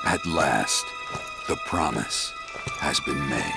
At last, the promise has been made.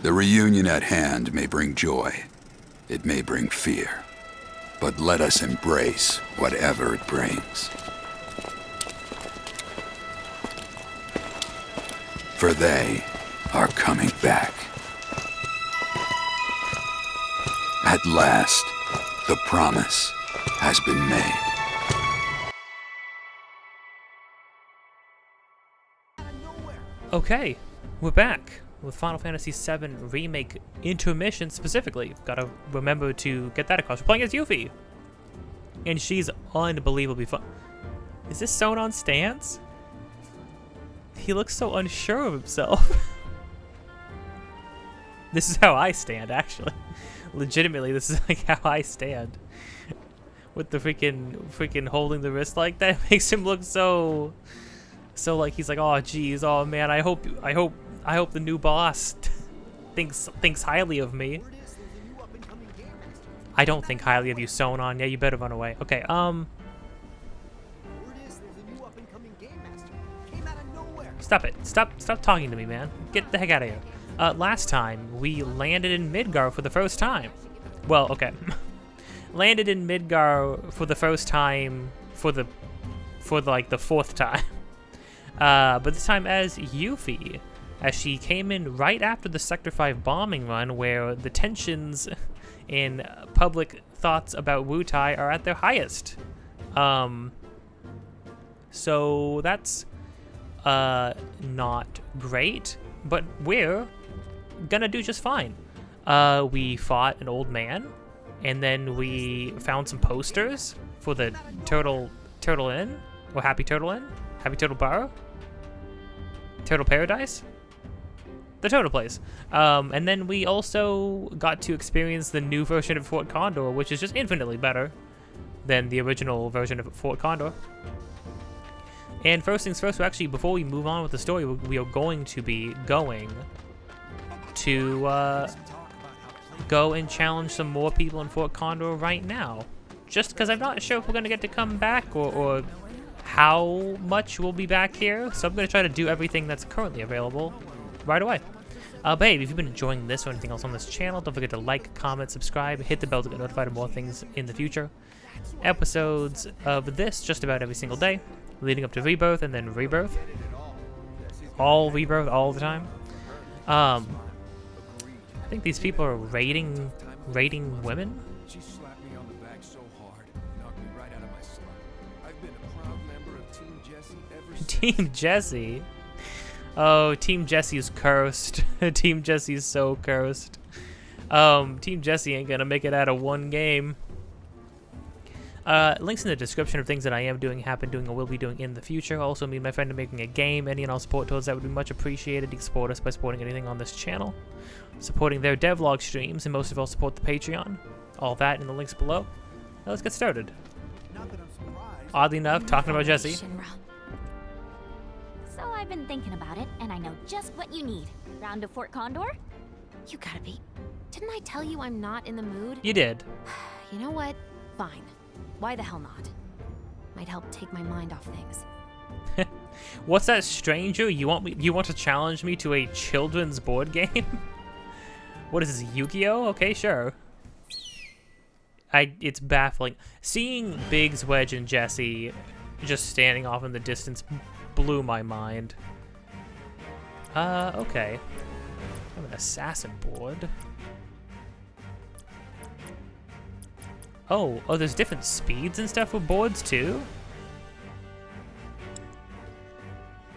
The reunion at hand may bring joy. It may bring fear. But let us embrace whatever it brings. For they are coming back. At last, the promise has been made. Okay, we're back with Final Fantasy VII Remake Intermission specifically. Gotta remember to get that across. We're playing as Yuffie, and she's unbelievably fun. Is this Sonon's stance? He looks so unsure of himself. This is how I stand, actually. Legitimately, this is like how I stand. With the freaking holding the wrist like that, it makes him look so like he's like, oh geez, oh man, I hope the new boss thinks highly of me. I don't think highly of you, Sonon. Yeah, you better run away. Okay, Stop it. Stop talking to me, man. Get the heck out of here. Last time, we landed in Midgar for the first time. Well, okay. Landed in Midgar for the first time for like the fourth time. But this time as Yuffie, as she came in right after the Sector 5 bombing run, where the tensions in public thoughts about Wutai are at their highest. So that's not great, but we're gonna do just fine. We fought an old man, and then we found some posters for the Turtle Inn, or Happy Turtle Inn, Happy Turtle Bar, Turtle Paradise, the Turtle Place. And then we also got to experience the new version of Fort Condor, which is just infinitely better than the original version of Fort Condor. And first things first, actually, before we move on with the story, we are going to be going to go and challenge some more people in Fort Condor right now. Just because I'm not sure if we're going to get to come back or how much we'll be back here. So I'm going to try to do everything that's currently available right away. But hey, if you've been enjoying this or anything else on this channel, don't forget to like, comment, subscribe, hit the bell to get notified of more things in the future. Episodes of this just about every single day, leading up to Rebirth and then Rebirth. All Rebirth all the time. I think these people are rating women. She slapped me on the back so hard, knocked me right out of my slot. I've been a proud member of Team Jesse ever since. Team Jesse? Oh, Team Jesse is cursed. Team Jesse is so cursed. Team Jesse ain't gonna make it out of one game. Links in the description of things that I am doing, have been doing, or will be doing in the future. Also, me and my friend are making a game. Any and all support towards that would be much appreciated. You can support us by supporting anything on this channel, supporting their devlog streams, and most of all, support the Patreon. All that in the links below. Now let's get started. Oddly enough, talking about Jesse. So I've been thinking about it, and I know just what you need. Round to Fort Condor? You gotta be... Didn't I tell you I'm not in the mood? You did. You know what? Fine. Why the hell not? Might help take my mind off things. What's that, stranger? You want to challenge me to a children's board game? What is this, Yu-Gi-Oh? Okay, sure. It's baffling. Seeing Biggs, Wedge, and Jesse just standing off in the distance blew my mind. Okay. I have an assassin board. Oh, there's different speeds and stuff with boards too?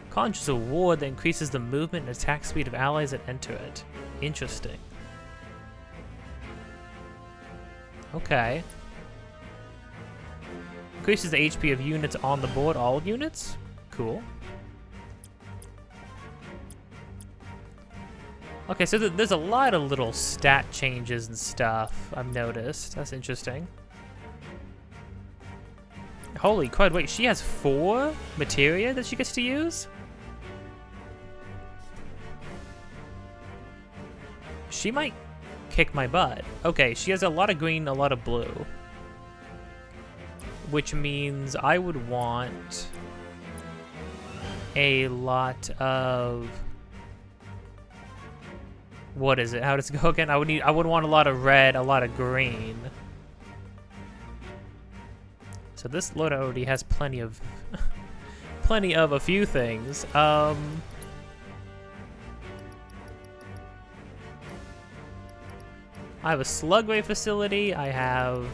Conjures a ward that increases the movement and attack speed of allies that enter it. Interesting. Okay. Increases the HP of units on the board, all units? Cool. Okay, so there's a lot of little stat changes and stuff I've noticed. That's interesting. Holy crud, wait, she has 4 materia that she gets to use? She might kick my butt. Okay, she has a lot of green, a lot of blue. Which means I would want a lot of... What is it? How does it go again? I would want a lot of red, a lot of green. So this load already has plenty of plenty of a few things. I have a slugway facility. I have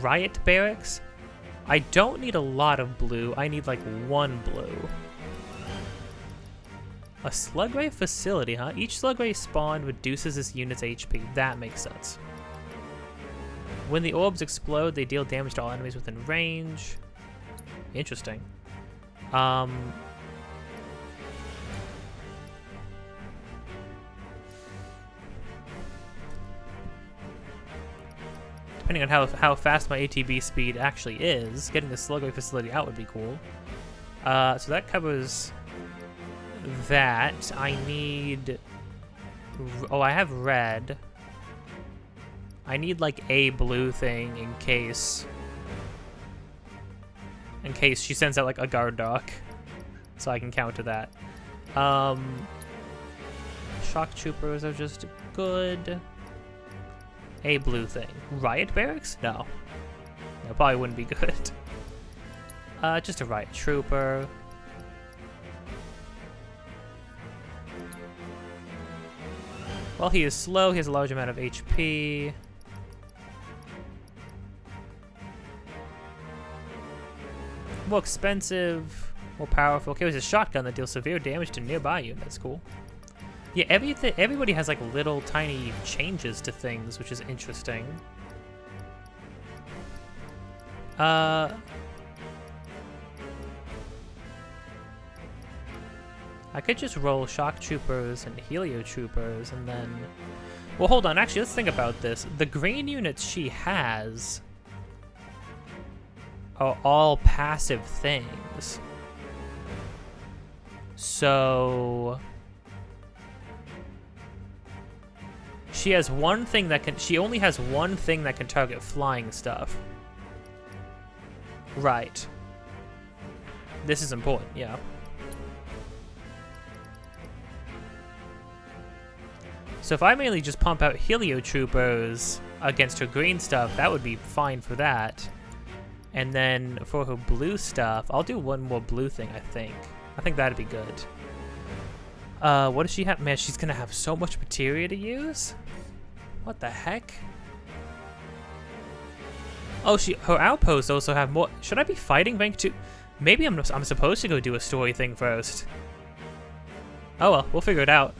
riot barracks. I don't need a lot of blue. I need like 1 blue. A slugway facility, huh? Each slugway spawn reduces this unit's HP. That makes sense. When the orbs explode, they deal damage to all enemies within range. Interesting. Depending on how fast my ATB speed actually is, getting the slugway facility out would be cool. So that covers that. I need... Oh, I have red. I need like a blue thing in case she sends out like a guard dog, so I can counter that. Shock troopers are just good. A blue thing. Riot barracks? No. That probably wouldn't be good. Just a riot trooper. Well, he is slow. He has a large amount of HP. More expensive, more powerful. Okay, it's a shotgun that deals severe damage to nearby units. Cool. Yeah, everybody has like little tiny changes to things, which is interesting. I could just roll shock troopers and helio troopers and then... Well, hold on. Actually, let's think about this. The green units she has are all passive things. So... She has one thing that can... She only has one thing that can target flying stuff. Right. This is important, yeah. So if I mainly just pump out helio troopers against her green stuff, that would be fine for that. And then for her blue stuff, I'll do one more blue thing, I think. I think that'd be good. What does she have? Man, she's gonna have so much materia to use. What the heck? Oh, her outposts also have more. Should I be fighting rank 2? Maybe I'm supposed to go do a story thing first. Oh well, we'll figure it out.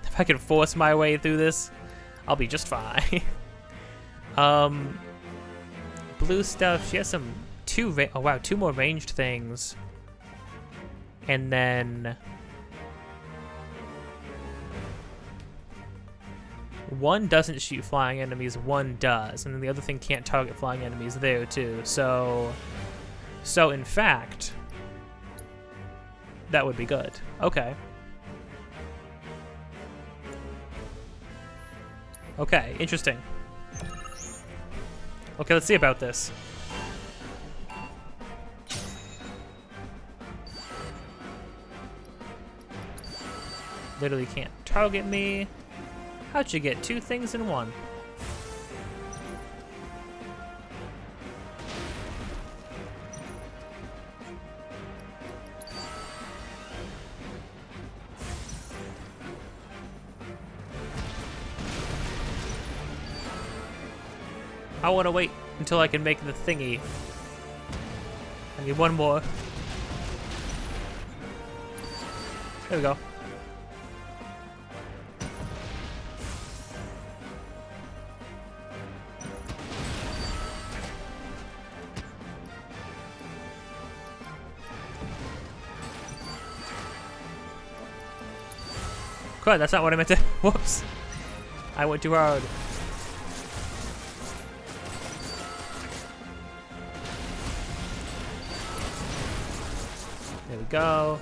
If I can force my way through this, I'll be just fine. Blue stuff. She has some 2 more ranged things, and then. One doesn't shoot flying enemies, one does, and then the other thing can't target flying enemies there too. So in fact, that would be good. Okay. Okay, interesting. Okay, let's see about this. literally can't target me. How'd you get two things in one? I want to wait until I can make the thingy. I need one more. There we go. God, that's not what I meant to. Whoops. I went too hard. There we go.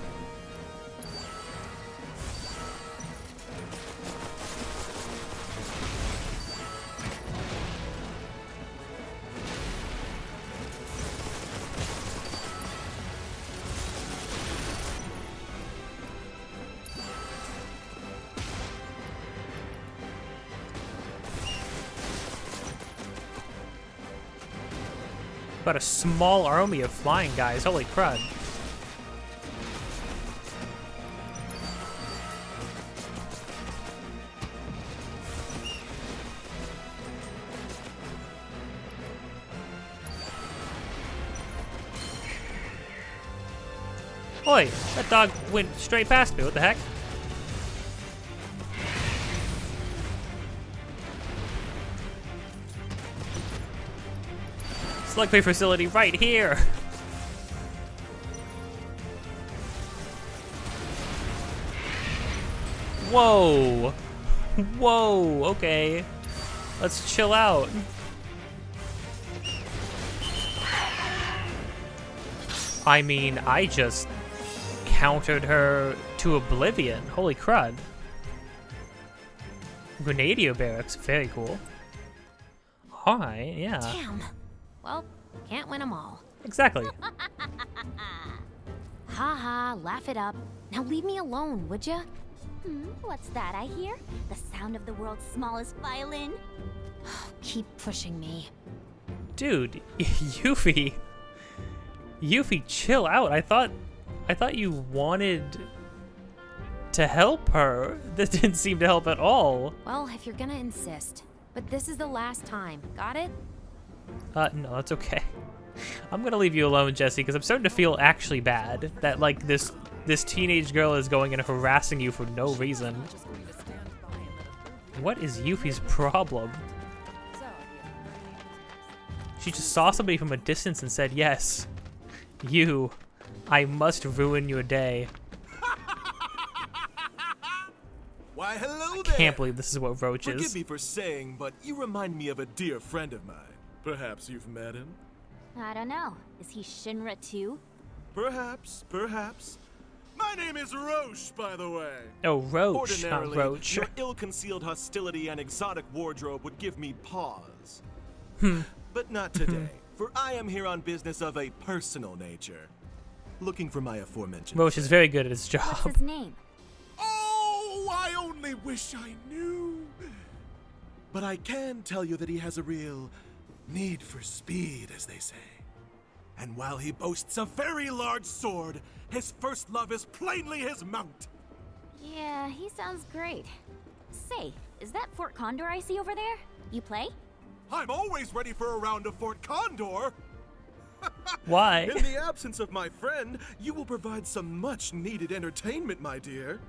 Got a small army of flying guys. Holy crud. Oi, that dog went straight past me. What the heck? Slug Pay facility right here. Whoa. Whoa, okay. Let's chill out. I mean, I just countered her to oblivion. Holy crud. Grenadier barracks, very cool. Alright, yeah. Damn. Well, can't win them all. Exactly. Haha, laugh it up. Now leave me alone, would ya? What's that I hear? The sound of the world's smallest violin? Keep pushing me. Dude, Yuffie. Yuffie, chill out. I thought you wanted to help her. This didn't seem to help at all. Well, if you're gonna insist. But this is the last time. Got it? No, that's okay. I'm gonna leave you alone, Jesse, because I'm starting to feel actually bad that like this teenage girl is going and harassing you for no reason. What is Yuffie's problem? She just saw somebody from a distance and said, yes, you, I must ruin your day. Why, hello there. Can't believe this is what Roach is. Forgive me for saying, but you remind me of a dear friend of mine. Perhaps you've met him? I don't know. Is he Shinra too? Perhaps, perhaps. My name is Roche, by the way. Oh, Roach, not Ordinarily, Roach. your ill-concealed hostility and exotic wardrobe would give me pause. But not today, for I am here on business of a personal nature. Looking for my aforementioned Roach is very good at his What's job. his name? Oh, I only wish I knew. But I can tell you that he has a real need for speed, as they say. And while he boasts a very large sword, his first love is plainly his mount. Yeah, he sounds great. Say, is that Fort Condor I see over there? You play? I'm always ready for a round of Fort Condor. Why? In the absence of my friend, you will provide some much-needed entertainment, my dear.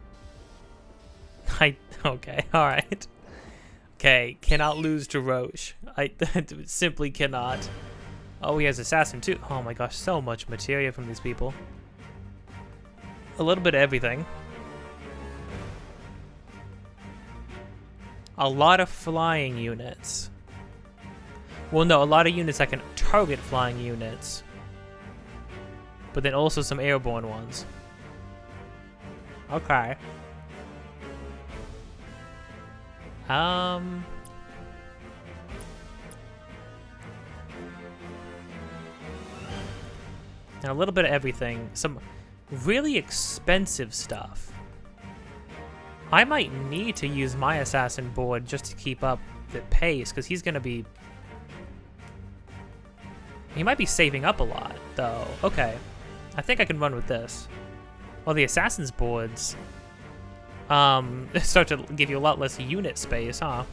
Okay, alright. Okay, cannot lose to Roche. I simply cannot. Oh, he has Assassin too. Oh my gosh, so much materia from these people. A little bit of everything. A lot of flying units. Well, no, a lot of units that can target flying units. But then also some airborne ones. Okay. And a little bit of everything. Some really expensive stuff. I might need to use my assassin board just to keep up the pace, because he's gonna be... He might be saving up a lot, though. Okay. I think I can run with this. Well, the assassin's boards start to give you a lot less unit space, huh?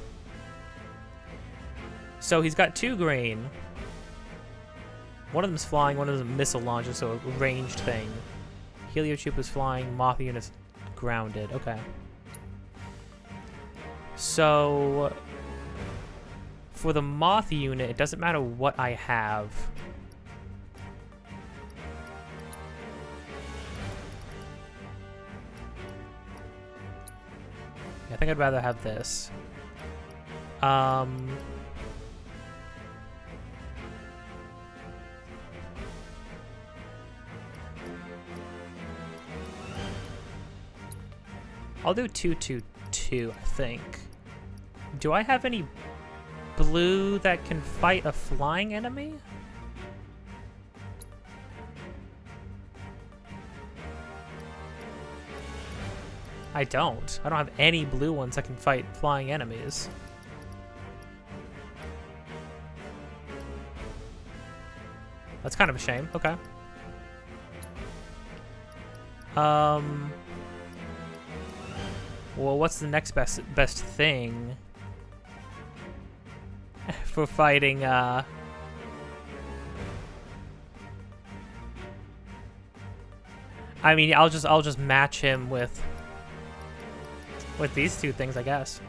So he's got 2 green. One of them's flying, one of them's a missile launcher, so a ranged thing. Heliotroop is flying, Moth unit's grounded. Okay. So for the Moth unit, it doesn't matter what I have. I think I'd rather have this. I'll do 2-2-2, I think. Do I have any blue that can fight a flying enemy? I don't. I don't have any blue ones that can fight flying enemies. That's kind of a shame. Okay. Well, what's the next best thing for fighting? I mean, I'll just match him with these 2 things, I guess.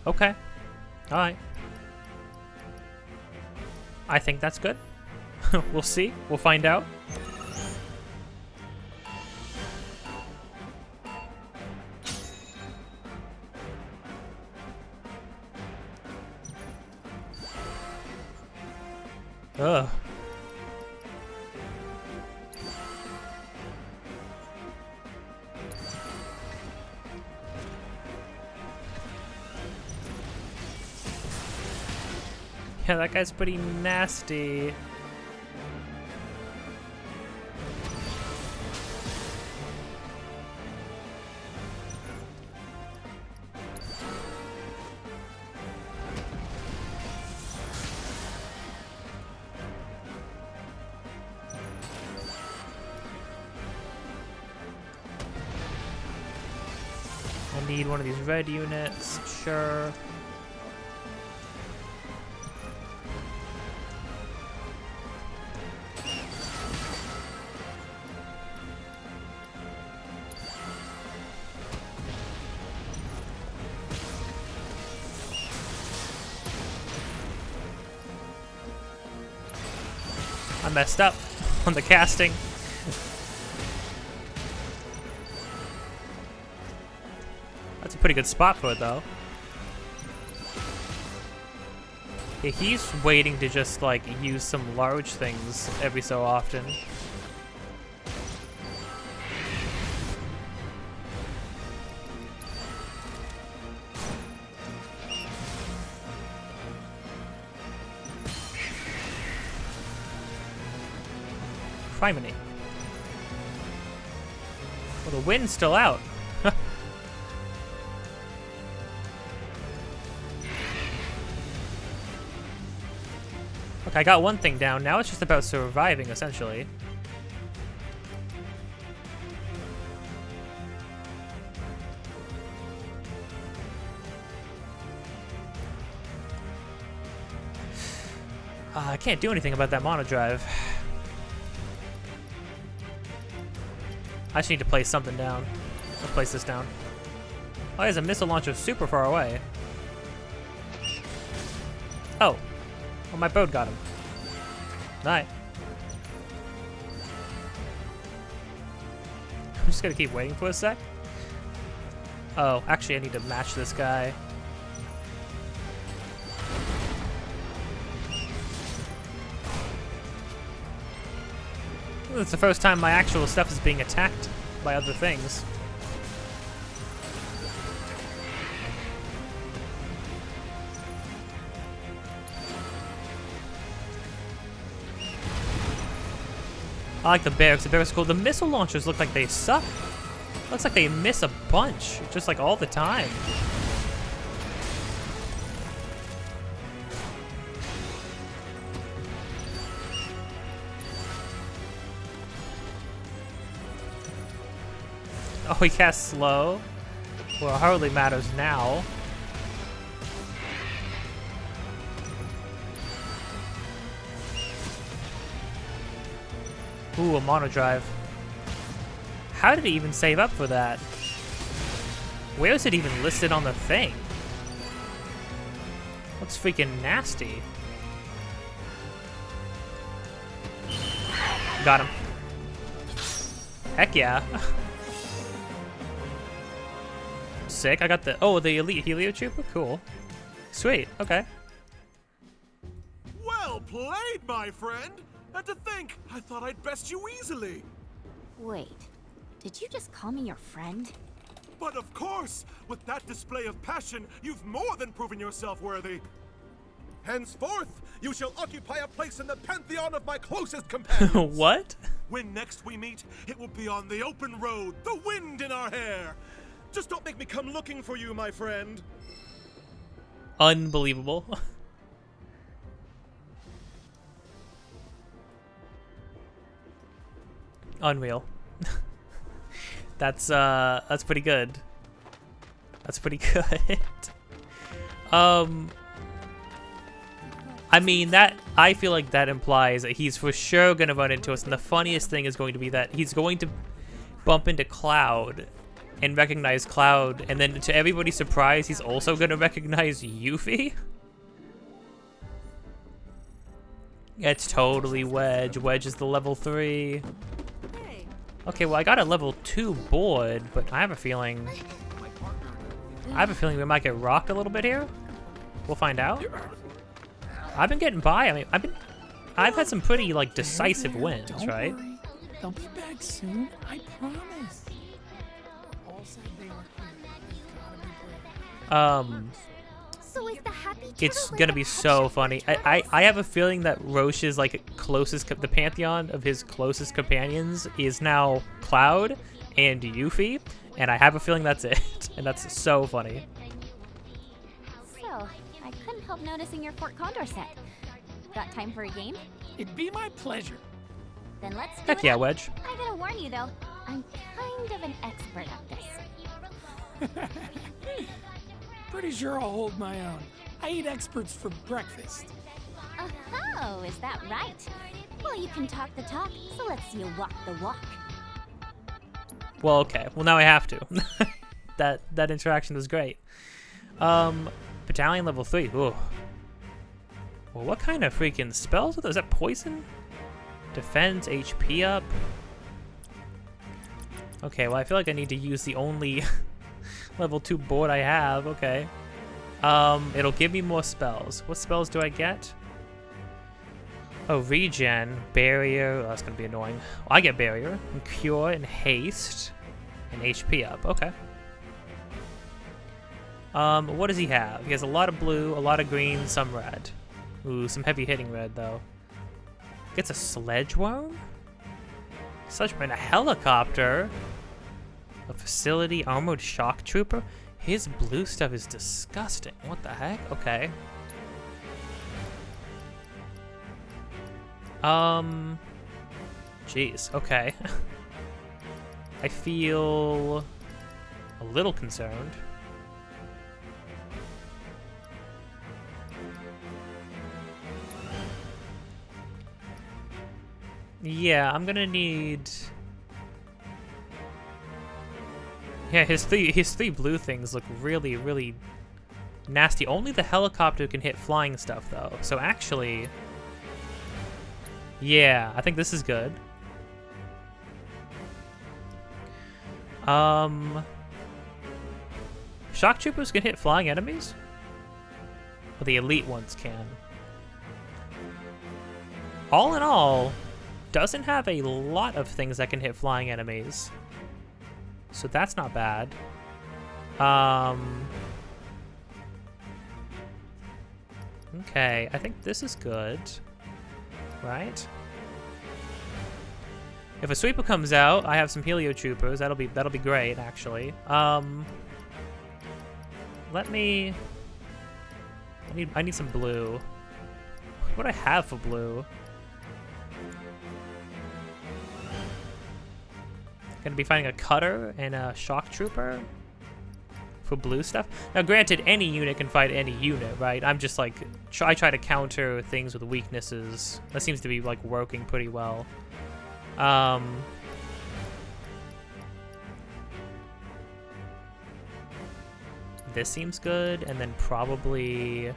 Okay. All right. I think that's good. We'll see. We'll find out. Ugh. Yeah, that guy's pretty nasty. I need one of these red units, sure. I messed up on the casting. That's a pretty good spot for it, though. Yeah, he's waiting to just, like, use some large things every so often. Criminy. Well, the wind's still out. Okay, I got one thing down. Now it's just about surviving, essentially. I can't do anything about that mono drive. I just need to place something down. Let's place this down. Oh, there's a missile launcher super far away. Oh. Well, my boat got him. Nice. I'm just gonna keep waiting for a sec. Oh, actually I need to match this guy. It's the first time my actual stuff is being attacked by other things. I like the barracks. The barracks are cool. The missile launchers look like they suck. Looks like they miss a bunch, just like all the time. Oh, he casts slow. Well, it hardly matters now. Ooh, a mono drive. How did he even save up for that? Where is it even listed on the thing? Looks freaking nasty. Got him. Heck yeah. Sick. I got the the elite Helio Trooper. Cool. Sweet. Okay. Well played, my friend. And to think, I thought I'd best you easily. Wait, did you just call me your friend? But of course, with that display of passion, you've more than proven yourself worthy. Henceforth, you shall occupy a place in the pantheon of my closest companions. What? When next we meet, it will be on the open road, the wind in our hair. Just don't make me come looking for you, my friend. Unbelievable. Unreal. That's pretty good. That's pretty good. I mean, I feel like that implies that he's for sure gonna run into us, and the funniest thing is going to be that he's going to bump into Cloud and recognize Cloud, and then to everybody's surprise, he's also gonna recognize Yuffie. It's totally Wedge. Wedge is the level 3. Okay, well I got a level 2 board, but I have a feeling we might get rocked a little bit here. We'll find out. I've been getting by. I mean, I've had some pretty like decisive wins, Don't right? worry. They'll be back soon. I promise. All said they were gotta be brave. So is the happy It's turtle gonna with be the so head-shaped funny. turtles? I have a feeling that Roche's like the pantheon of his closest companions is now Cloud and Yuffie, and I have a feeling that's it, and that's so funny. So, I couldn't help noticing your Fort Condor set. Got time for a game? It'd be my pleasure. Then let's do Heck it yeah, up. Wedge. I gotta warn you though, I'm kind of an expert at this. Pretty sure I'll hold my own. I eat experts for breakfast. Oh, is that right? Well, you can talk the talk, so let's see you walk the walk. Well, okay. Well, now I have to. that interaction was great. Battalion level 3. Ooh. Well, what kind of freaking spells are those? Is that poison? Defense, HP up. Okay, well, I feel like I need to use the only level 2 board I have. Okay. It'll give me more spells. What spells do I get? Oh, regen, barrier. Oh, that's gonna be annoying. Well, I get barrier, and cure, and haste, and HP up. Okay. What does he have? He has a lot of blue, a lot of green, some red. Ooh, some heavy hitting red though. Gets a sledge worm? Sledge worm, a helicopter. A facility, armored shock trooper. His blue stuff is disgusting. What the heck? Okay. Jeez, okay. I feel a little concerned. Yeah, I'm gonna need... Yeah, his three blue things look really, really nasty. Only the helicopter can hit flying stuff, though. So actually... Yeah, I think this is good. Shock troopers can hit flying enemies? But the elite ones can. All in all, doesn't have a lot of things that can hit flying enemies. So that's not bad. Okay, I think this is good. Right? If a sweeper comes out, I have some helio troopers. That'll be great, actually. Let me. I need some blue. What do I have for blue? Gonna be finding a cutter and a shock trooper for blue stuff. Now, granted, any unit can fight any unit, right? I'm just like, I try to counter things with weaknesses. That seems to be like working pretty well. This seems good, and then probably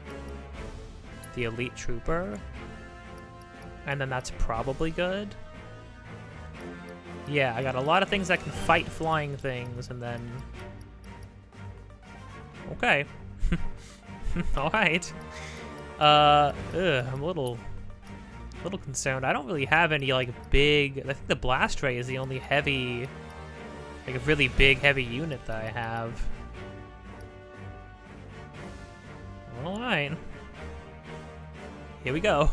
the elite trooper, and then that's probably good. Yeah, I got a lot of things that can fight flying things, and then okay. All right. I'm a little concerned. I don't really have any like big. I think the blast ray is the only heavy, like a really big heavy unit that I have. All right. Here we go.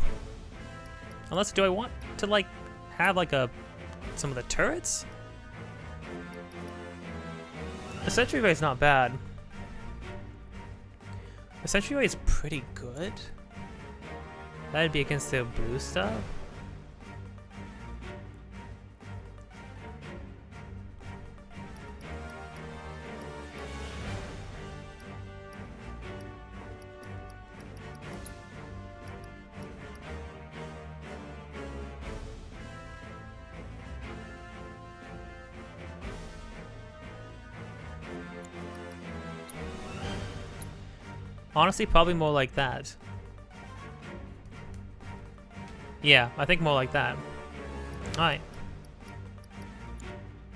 Unless, do I want to like have like some of the turrets? The sentry ray is not bad. The sentry ray is pretty good. That'd be against the blue stuff. Honestly, probably more like that. Yeah, I think more like that. Alright.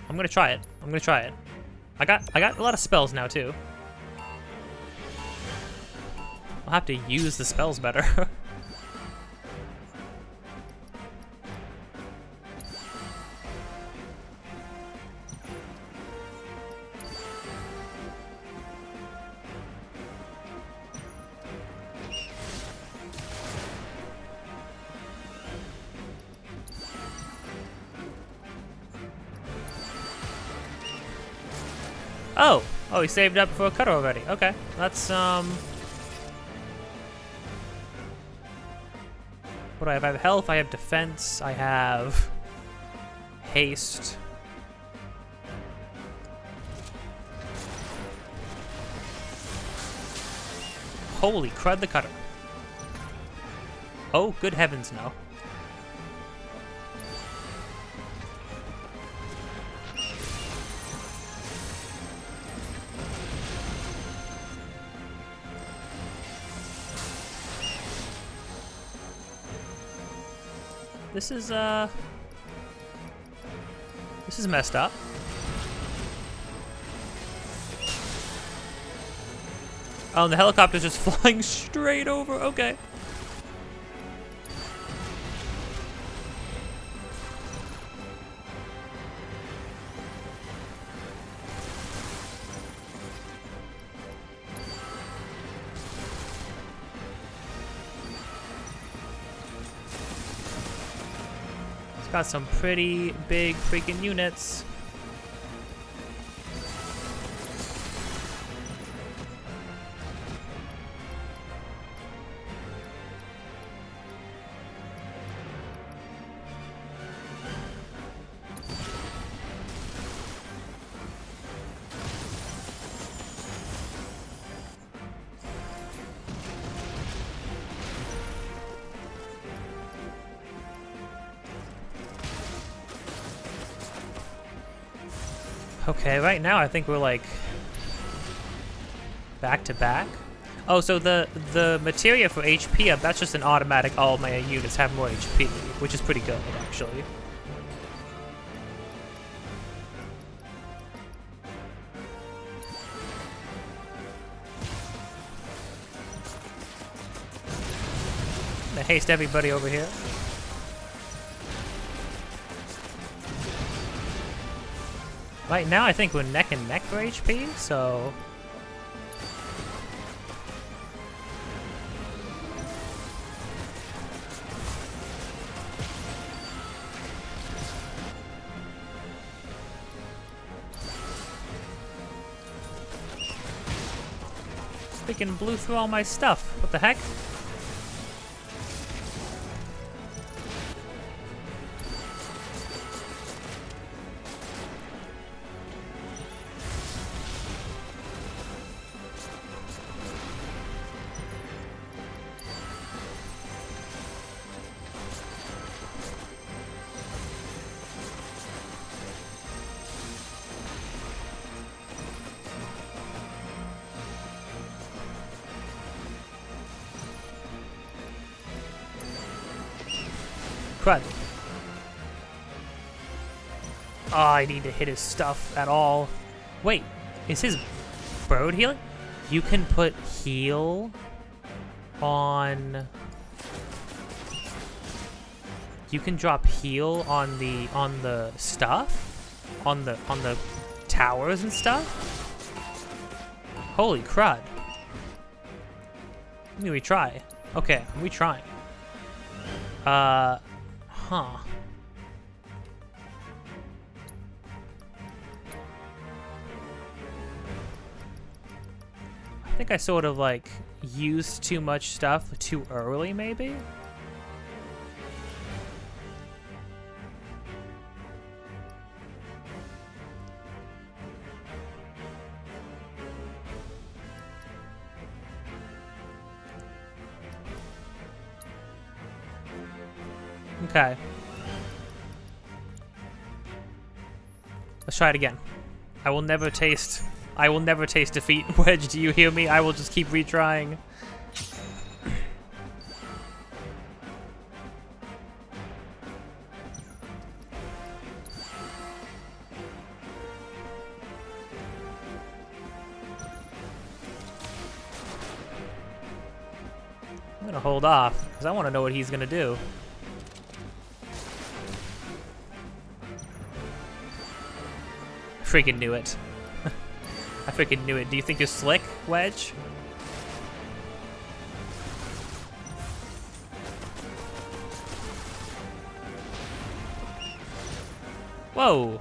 I'm gonna try it. I'm gonna try it. I got a lot of spells now too. I'll have to use the spells better. Oh, he saved up for a cutter already. Okay, that's what do I have? I have health, I have defense, I have haste. Holy crud, the cutter. Oh, good heavens, no. This is messed up. Oh, and the helicopter's just flying straight over. Okay. Got some pretty big freaking units. Okay, right now I think we're like back to back. Oh, so the materia for HP up, that's just an automatic all my units have more HP, which is pretty good actually. I'm gonna haste everybody over here. Right now, I think we're neck and neck for HP, so... Freaking blew through all my stuff. What the heck? Crud. Oh, I need to hit his stuff at all. Wait, is his bird healing? You can put heal on... You can drop heal on the stuff? On the towers and stuff? Holy crud. Let me retry. Okay, I'm retrying. Huh. I think I sort of like used too much stuff too early, maybe? Okay. Let's try it again. I will never taste defeat. Wedge, do you hear me? I will just keep retrying. I'm gonna hold off, because I want to know what he's gonna do. Freaking knew it. I freaking knew it. Do you think you're slick, Wedge? Whoa!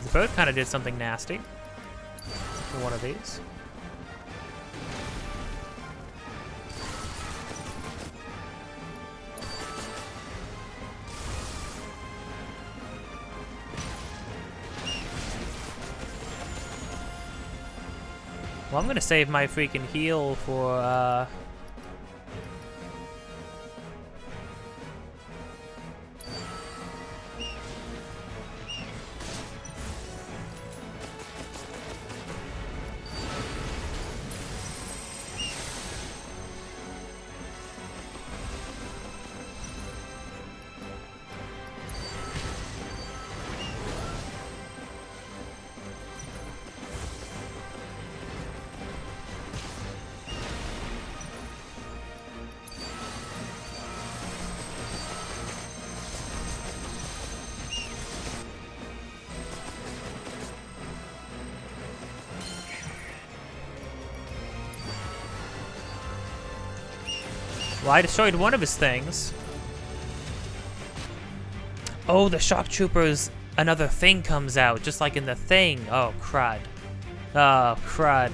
The bird kind of did something nasty for one of these. Well, I'm gonna save my freaking heal for, well, I destroyed one of his things. Oh, the shock troopers, another thing comes out, just like in the thing. Oh, crud. Oh, crud.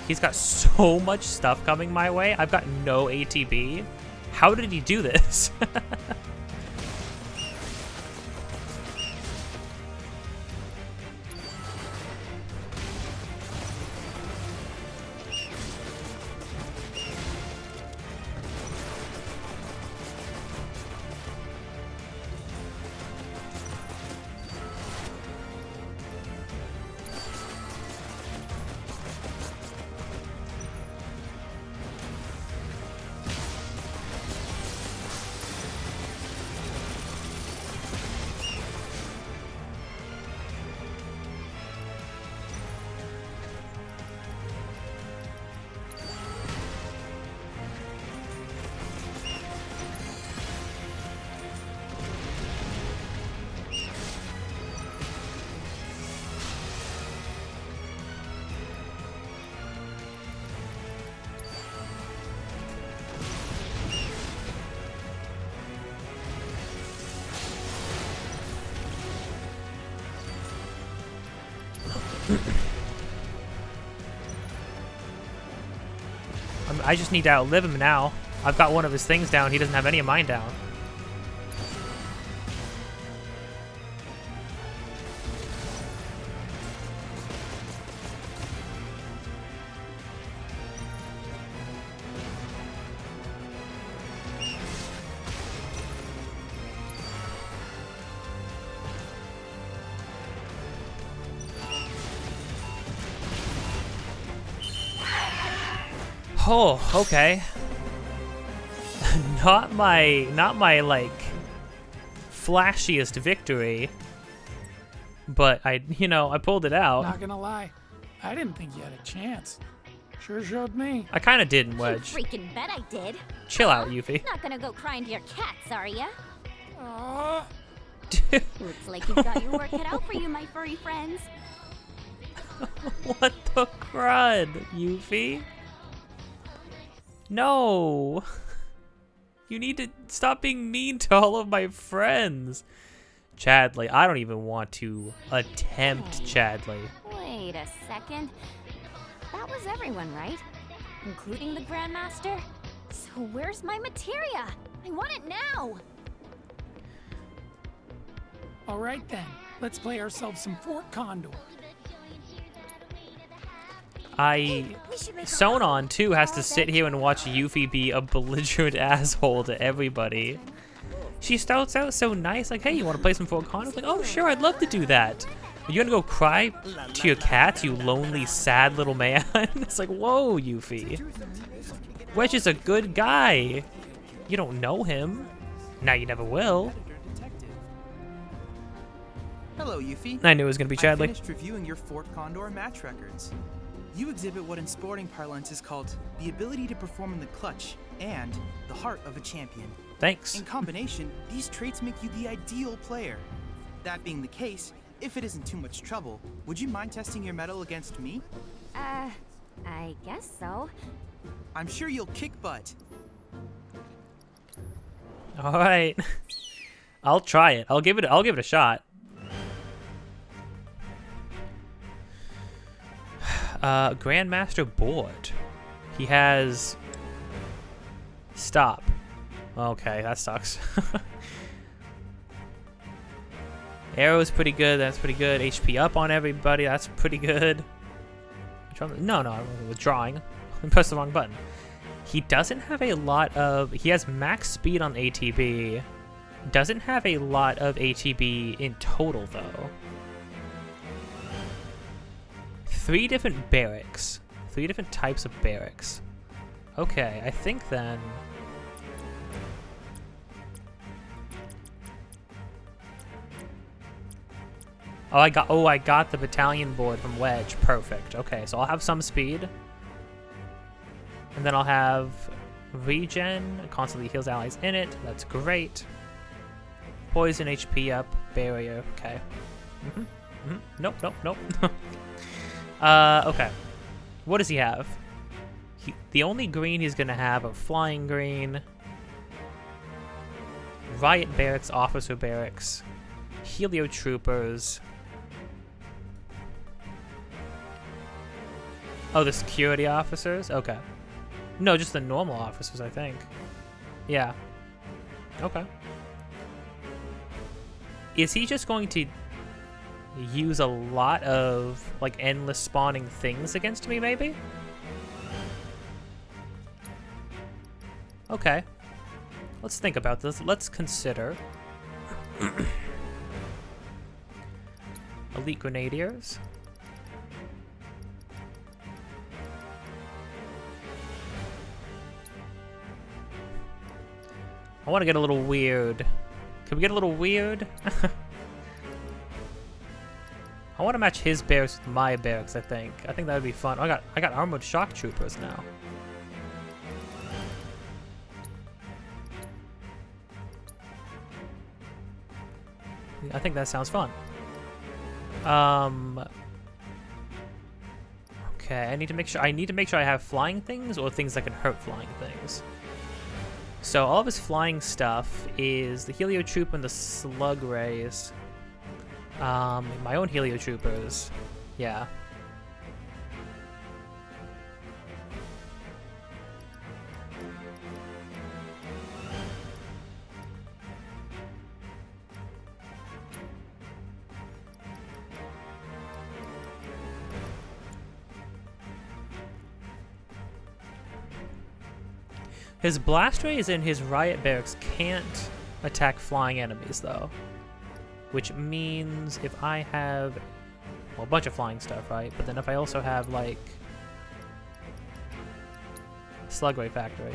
He's got so much stuff coming my way. I've got no ATB. How did he do this? I just need to outlive him now. I've got one of his things down. He doesn't have any of mine down. Oh, okay. not my like flashiest victory, but I pulled it out. Not gonna lie, I didn't think you had a chance. Sure showed me. I kind of did, Wedge. You freaking bet I did. Chill out, Yuffie. Not gonna go crying to your cats, are ya? Aw. Looks like you've got your work cut out for you, my furry friends. What the crud, Yuffie? No! You need to stop being mean to all of my friends. Chadley, I don't even want to attempt Chadley. Wait a second. That was everyone, right? Including the Grandmaster? So where's my materia? I want it now! All right then, let's play ourselves some Fort Condor. Sonon, too, has to sit here and watch Yuffie be a belligerent asshole to everybody. She starts out so nice, like, hey, you want to play some Fort Condor? Like, oh, sure, I'd love to do that. Are you gonna go cry to your cats, you lonely, sad little man? It's like, whoa, Yuffie. Wedge is a good guy. You don't know him. Now you never will. Hello, Yuffie. I knew it was gonna be I Chadley. finished reviewing your Fort Condor match records. You exhibit what in sporting parlance is called the ability to perform in the clutch and the heart of a champion. Thanks. In combination, these traits make you the ideal player. That being the case, if it isn't too much trouble, would you mind testing your mettle against me? I guess so. I'm sure you'll kick butt. All right. I'll try it. I'll give it a shot. Grandmaster board. He has stop. Okay, that sucks. Arrow's pretty good. That's pretty good. HP up on everybody. That's pretty good. No, I'm withdrawing. I pressed the wrong button. He doesn't have a lot of... He has max speed on ATB. Doesn't have a lot of ATB in total, though. 3 different barracks. 3 different types of barracks. Okay, I think then... I got the battalion board from Wedge. Perfect. Okay, so I'll have some speed. And then I'll have regen. It constantly heals allies in it. That's great. Poison, HP up, barrier. Okay. Nope. Okay. What does he have? The only green he's gonna have are flying green, riot barracks, officer barracks, helio troopers. Oh, the security officers? Okay. No, just the normal officers, I think. Yeah. Okay. Is he just going to use a lot of, like, endless spawning things against me, maybe? Okay. Let's think about this. Let's consider. Elite Grenadiers. I want to get a little weird. Can we get a little weird? I want to match his barracks with my barracks, I think. I think that would be fun. Oh, I got armored shock troopers now. I think that sounds fun. Okay, I need to make sure I have flying things or things that can hurt flying things. So all of his flying stuff is the helio troop and the slug rays. My own helio troopers. Yeah. His blast rays and his riot barracks can't attack flying enemies, though. Which means if I have, well, a bunch of flying stuff, right? But then if I also have, like, Slug Ray Factory.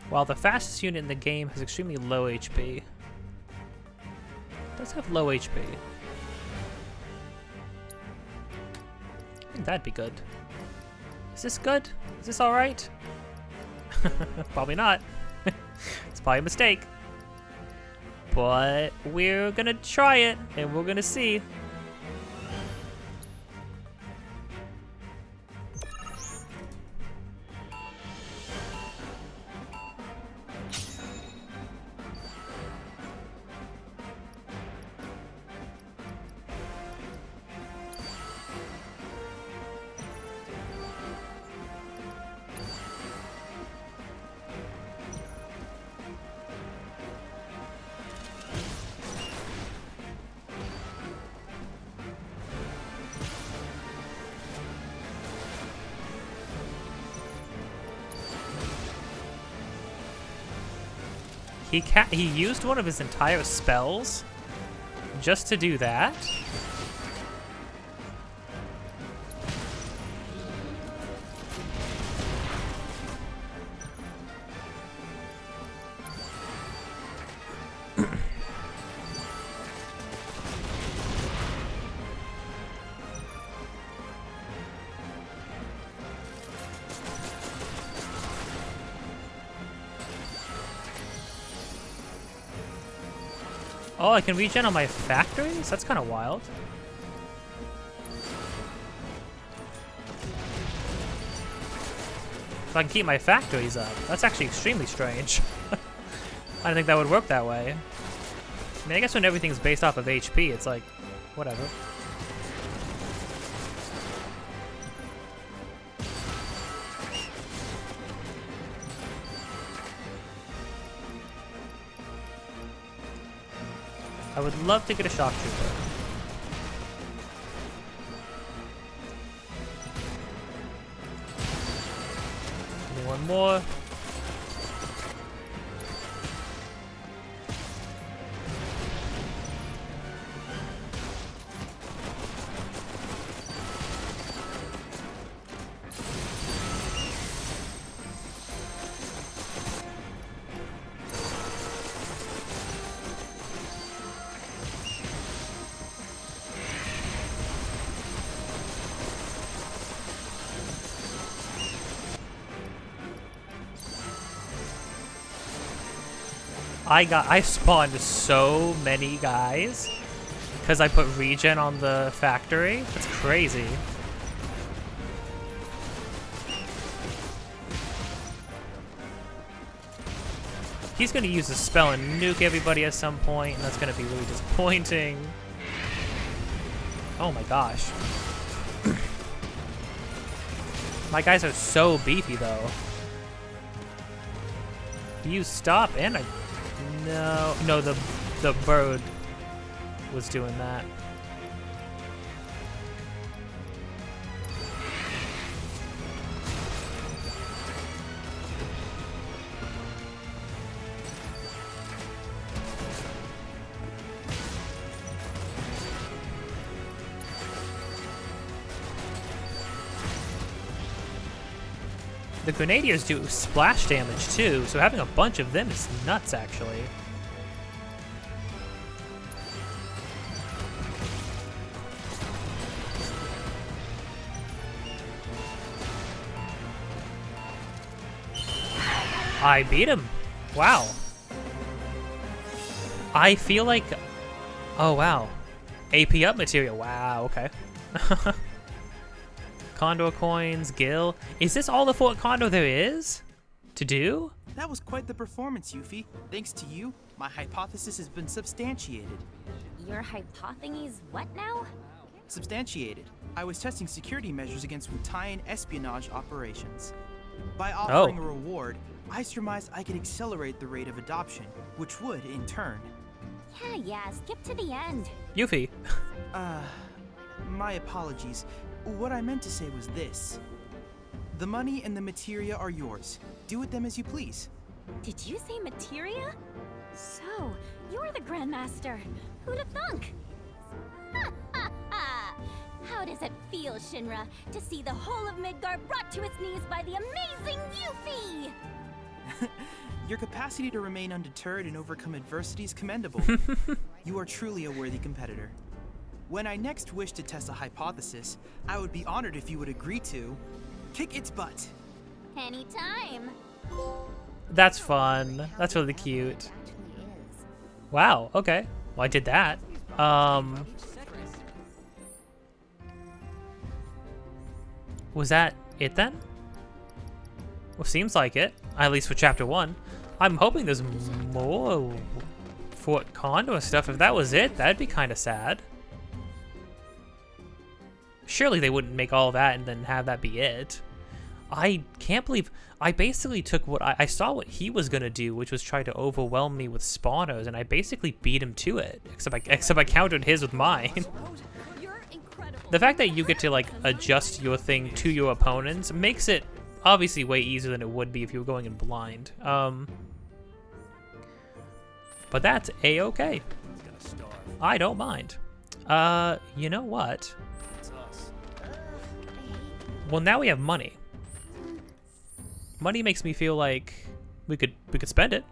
While the fastest unit in the game has extremely low HP. It does have low HP. I think that'd be good. Is this good? Is this alright? Probably not. It's probably a mistake. But we're gonna try it, and we're gonna see. He used one of his entire spells just to do that. Oh, I can regen on my factories? That's kind of wild. So I can keep my factories up. That's actually extremely strange. I didn't think that would work that way. I mean, I guess when everything's based off of HP, it's like, whatever. I would love to get a shock trooper. One more. I spawned so many guys because I put regen on the factory. That's crazy. He's gonna use a spell and nuke everybody at some point, and that's gonna be really disappointing. Oh my gosh. My guys are so beefy though. You stop and I... No, the bird was doing that. The Grenadiers do splash damage too, so having a bunch of them is nuts actually. I beat him. Wow. I feel like... Oh, wow. AP up material. Wow, okay. Condor coins, Gil. Is this all the Fort Condor there is to do? That was quite the performance, Yuffie. Thanks to you, my hypothesis has been substantiated. Your hypotheses what now? Substantiated. I was testing security measures against Wutai espionage operations. By offering a reward, I surmised I could accelerate the rate of adoption, which would, in turn... Yeah, skip to the end. Yuffie. My apologies. What I meant to say was this. The money and the materia are yours. Do with them as you please. Did you say materia? So, you're the Grandmaster. Who'd have thunk? How does it feel, Shinra, to see the whole of Midgar brought to its knees by the amazing Yuffie? Your capacity to remain undeterred and overcome adversity is commendable. You are truly a worthy competitor. When I next wish to test a hypothesis, I would be honored if you would agree to kick its butt. Anytime. That's fun. That's really cute. Wow, okay. Well, I did that. Was that it then? Well, seems like it. At least for chapter 1. I'm hoping there's more Fort Condor stuff. If that was it, that'd be kind of sad. Surely they wouldn't make all that and then have that be it. I can't believe I basically took what I saw what he was gonna do, which was try to overwhelm me with spawners, and I basically beat him to it. Except I countered his with mine. The fact that you get to like adjust your thing to your opponents makes it obviously way easier than it would be if you were going in blind. But that's a-okay. I don't mind. You know what? Well, now we have money. Money makes me feel like we could spend it.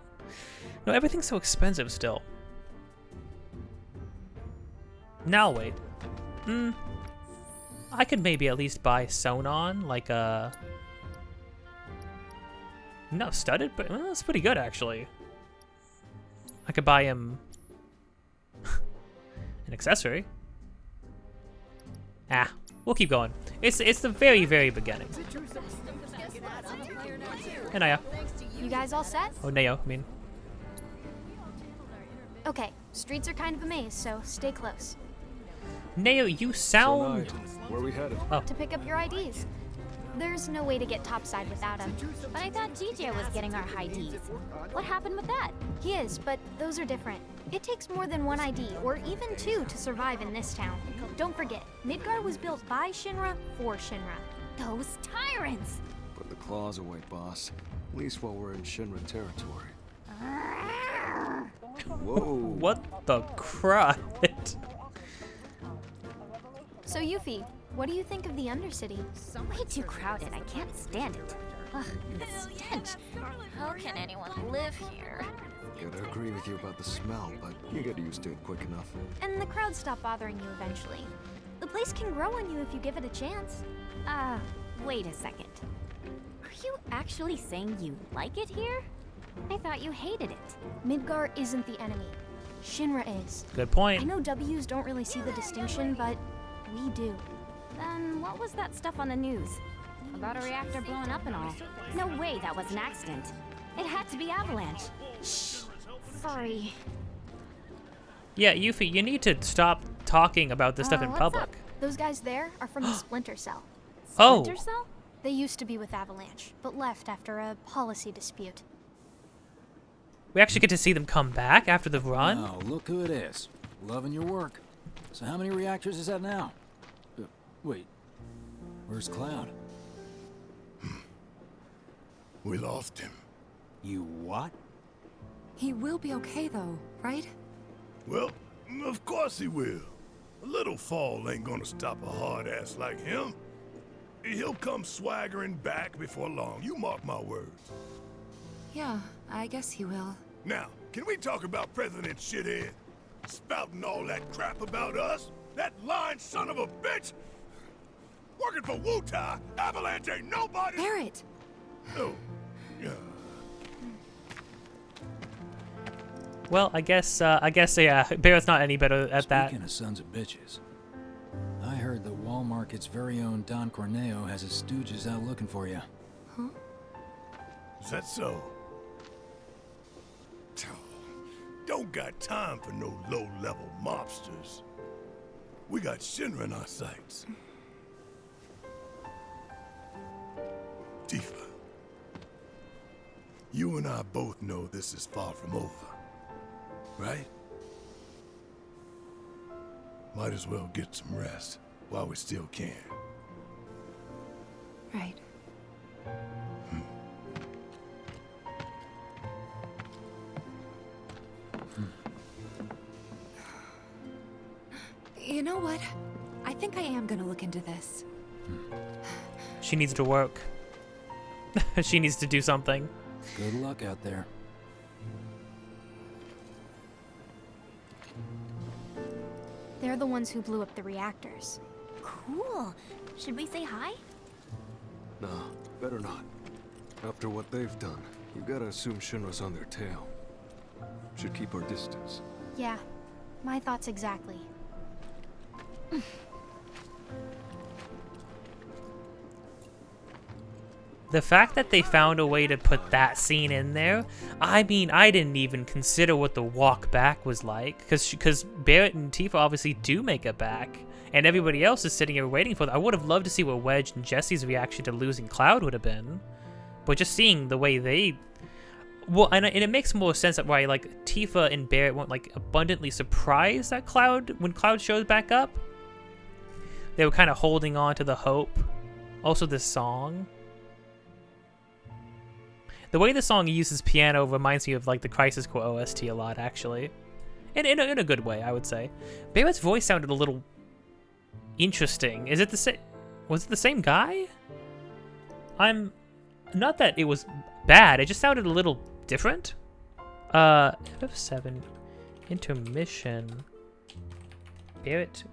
No, everything's so expensive still. Now wait. I could maybe at least buy Sonon, like a... No, studded, but well, that's pretty good actually. I could buy him an accessory. Ah, we'll keep going. It's the very, very beginning. Hey, Naya. You guys all set? Oh, Neo, I mean. Okay, streets are kind of a maze, so stay close. Neo, you sound... Where we headed? Oh. To pick up your IDs. There's no way to get topside without him. But I thought DJ was getting our high Ds. What happened with that? He is, but those are different. It takes more than one ID, or even two, to survive in this town. Don't forget, Midgar was built by Shinra for Shinra. Those tyrants! Put the claws away, boss. At least while we're in Shinra territory. Whoa. What the crud? So Yuffie, what do you think of the Undercity? Way too crowded. I can't stand it. Ugh, the stench. How can anyone live here? Gotta agree with you about the smell, but you get used to it quick enough. And the crowds stop bothering you eventually. The place can grow on you if you give it a chance. Wait a second. Are you actually saying you like it here? I thought you hated it. Midgar isn't the enemy. Shinra is. Good I point. know W's don't really see the distinction, but we do. Then what was that stuff on the news? About a reactor blowing up and all. No way that was an accident. It had to be Avalanche. Shh. Sorry. Yeah, Yuffie, you need to stop talking about this stuff in what's public. up? Those guys there are from the Splinter Cell. Oh. Splinter Cell? They used to be with Avalanche, but left after a policy dispute. We actually get to see them come back after the run? Oh, look who it is. Loving your work. So how many reactors is that now? Wait, where's Cloud? We lost him. You what? He will be okay though, right? Well, of course he will. A little fall ain't gonna stop a hard ass like him. He'll come swaggering back before long, you mark my words. Yeah, I guess he will. Now, can we talk about President Shithead? Spouting all that crap about us? That lying son of a bitch? Working for Wutai, Avalanche ain't nobody. Barrett! Oh, yeah. Well, I guess, yeah, Barrett's not any better at that. Speaking of sons of bitches, I heard that Wall Market's very own Don Corneo has his stooges out looking for you. Huh? Is that so? Don't got time for no low-level mobsters. We got Shinra in our sights. Tifa, You and I both know this is far from over, right? Might as well get some rest while we still can. Right. You know what? I think I am gonna look into this. She needs to work. She needs to do something. Good luck out there. They're the ones who blew up the reactors. Cool. Should we say hi? Nah, better not. After what they've done, you gotta assume Shinra's on their tail. Should keep our distance. Yeah, my thoughts exactly. The fact that they found a way to put that scene in there, I mean, I didn't even consider what the walk back was like, because Barrett and Tifa obviously do make it back, and everybody else is sitting here waiting for them. I would have loved to see what Wedge and Jesse's reaction to losing Cloud would have been, but just seeing the way they, well, and it makes more sense that why like Tifa and Barrett weren't like abundantly surprised at Cloud when Cloud shows back up. They were kind of holding on to the hope. Also, this song. The way the song uses piano reminds me of like the Crisis Core OST a lot, actually. In a good way, I would say. Barrett's voice sounded a little interesting. Is it the same? Was it the same guy? Not that it was bad. It just sounded a little different. FF7 intermission. Barrett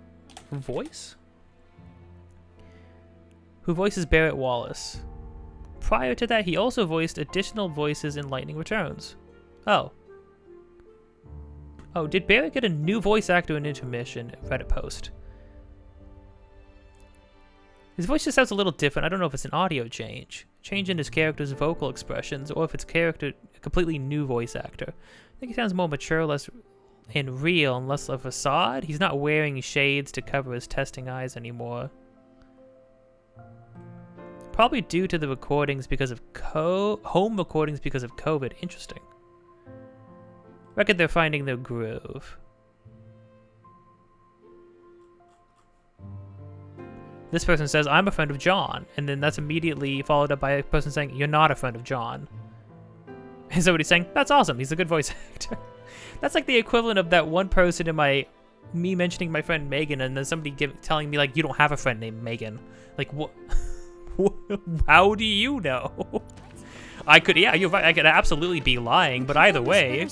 voice? Who voices Barrett Wallace? Prior to that, he also voiced additional voices in Lightning Returns. Oh. Oh, did Barrett get a new voice actor in Intermission? Reddit post. His voice just sounds a little different. I don't know if it's an audio change in his character's vocal expressions, or if it's a completely new voice actor. I think he sounds more mature, less and real, and less of a facade. He's not wearing shades to cover his testing eyes anymore. Probably due to the recordings because of home recordings because of COVID. Interesting. Reckon they're finding their groove. This person says, I'm a friend of John. And then that's immediately followed up by a person saying, you're not a friend of John. And somebody's saying, that's awesome. He's a good voice actor. That's like the equivalent of that one person in me mentioning my friend Megan, and then somebody telling me, like, you don't have a friend named Megan. Like, what? How do you know? Yeah, you're right. I could absolutely be lying, but either way.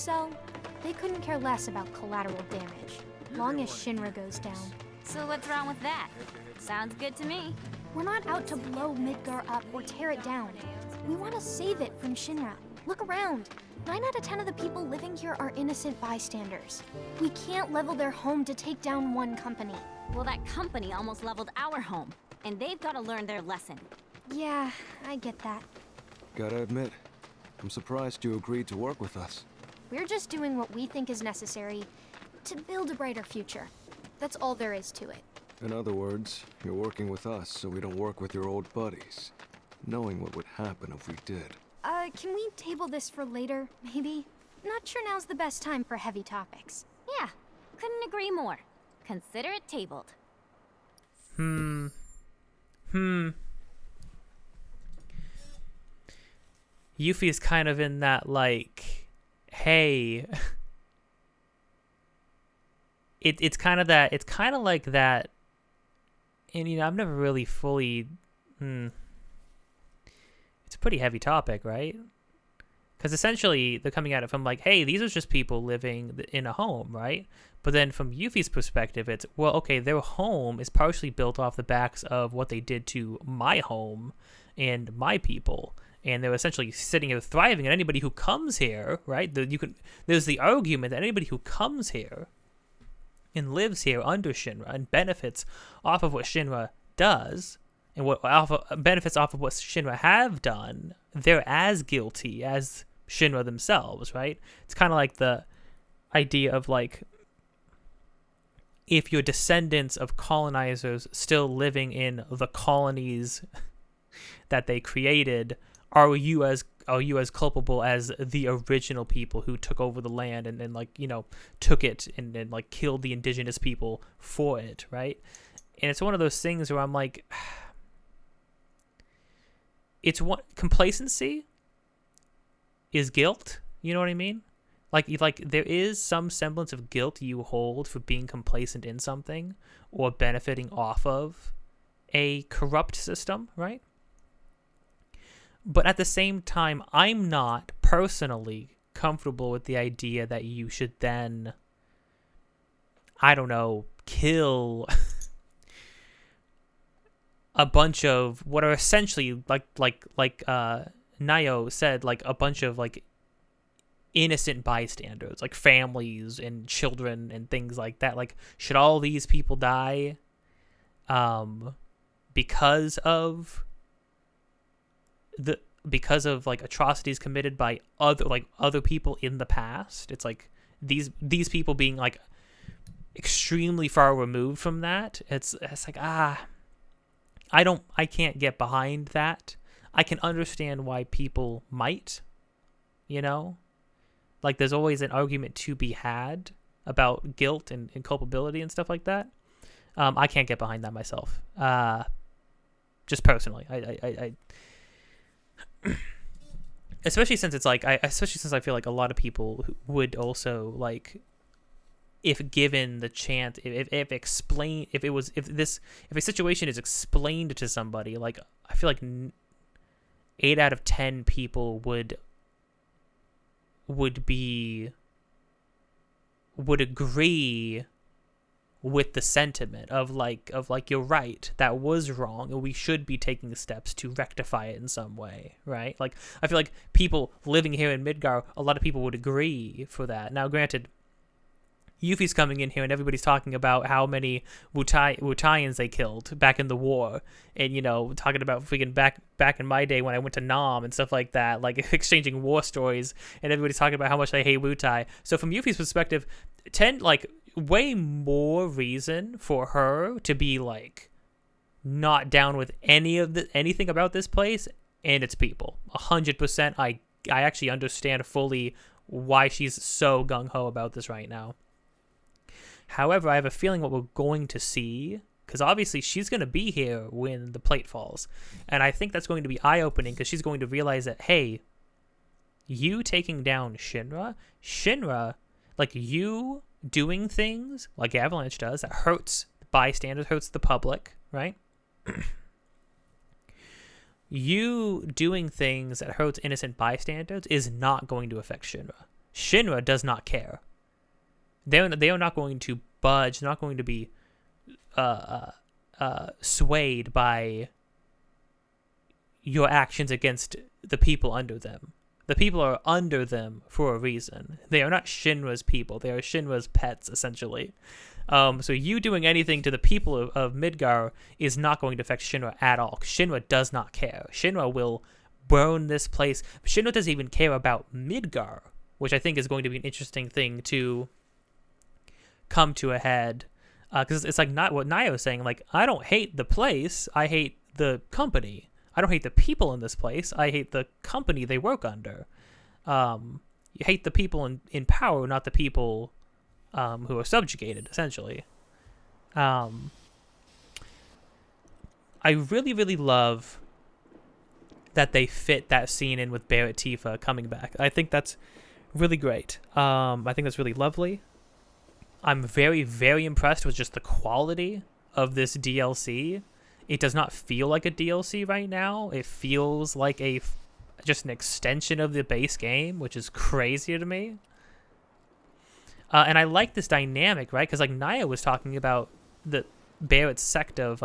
They couldn't care less about collateral damage, long as Shinra goes down. So what's wrong with that? Sounds good to me. We're not out to blow Midgar up or tear it down. We want to save it from Shinra. Look around. 9 out of 10 of the people living here are innocent bystanders. We can't level their home to take down one company. Well, that company almost leveled our home, and they've got to learn their lesson. Yeah, I get that. Gotta admit, I'm surprised you agreed to work with us. We're just doing what we think is necessary to build a brighter future. That's all there is to it. In other words, you're working with us so we don't work with your old buddies, knowing what would happen if we did. Can we table this for later, maybe? Not sure now's the best time for heavy topics. Yeah, couldn't agree more. Consider it tabled. Yuffie is kind of in that, like, hey, it's kind of like that, and, you know, I've never really fully, it's a pretty heavy topic, right? Because essentially, they're coming at it from, like, hey, these are just people living in a home, right? But then from Yuffie's perspective, it's, well, okay, their home is partially built off the backs of what they did to my home and my people. And they're essentially sitting here thriving, and anybody who comes here, right? There's the argument that anybody who comes here and lives here under Shinra and benefits off of what Shinra does, and benefits off of what Shinra have done, they're as guilty as Shinra themselves, right? It's kind of like the idea of, like, if you're descendants of colonizers still living in the colonies that they created, are you as are you as culpable as the original people who took over the land and like, you know, took it and like killed the indigenous people for it, right? And it's one of those things where I'm like, it's what complacency is guilt. You know what I mean? Like there is some semblance of guilt you hold for being complacent in something or benefiting off of a corrupt system, right? But at the same time, I'm not personally comfortable with the idea that you should then, I don't know, kill a bunch of what are essentially like Nayo said, like a bunch of like innocent bystanders, like families and children and things like that. Like, should all these people die because of like atrocities committed by other people in the past? It's like these people being like extremely far removed from that. It's like, I can't get behind that. I can understand why people might, you know, like there's always an argument to be had about guilt and culpability and stuff like that. I can't get behind that myself. Just personally, I especially since it's like, especially since I feel like a lot of people would also like, if given the chance, if a situation is explained to somebody, like I feel like 8 out of 10 people would agree with the sentiment of like you're right, that was wrong and we should be taking steps to rectify it in some way, right? Like I feel like people living here in Midgar, a lot of people would agree for that. Now granted, Yuffie's coming in here and everybody's talking about how many Wutaians they killed back in the war, and you know, talking about freaking back in my day when I went to Nam and stuff like that, like exchanging war stories, and everybody's talking about how much they hate Wutai. So from Yuffie's perspective, way more reason for her to be like not down with anything about this place and its people. 100%. I actually understand fully why she's so gung-ho about this right now. However, I have a feeling what we're going to see, because obviously she's going to be here when the plate falls, and I think that's going to be eye-opening, because she's going to realize that, hey, you taking down Shinra, like you doing things like Avalanche does that hurts bystanders, hurts the public, right? You doing things that hurts innocent bystanders is not going to affect Shinra. Shinra does not care. They are not going to budge. They're not going to be swayed by your actions against the people under them. The people are under them for a reason. They are not Shinra's people. They are Shinra's pets, essentially. So you doing anything to the people of Midgar is not going to affect Shinra at all. Shinra does not care. Shinra will burn this place. Shinra doesn't even care about Midgar, which I think is going to be an interesting thing to come to a head. Because it's like not what Nayo is saying. Like, I don't hate the place. I hate the company. I don't hate the people in this place. I hate the company they work under. You hate the people in power, not the people who are subjugated, essentially. I really, really love that they fit that scene in with Barrett Tifa coming back. I think that's really great. I think that's really lovely. I'm very, very impressed with just the quality of this DLC. It does not feel like a DLC right now. It feels like just an extension of the base game, which is crazy to me. And I like this dynamic, right? Because like Naya was talking about the Barrett's sect of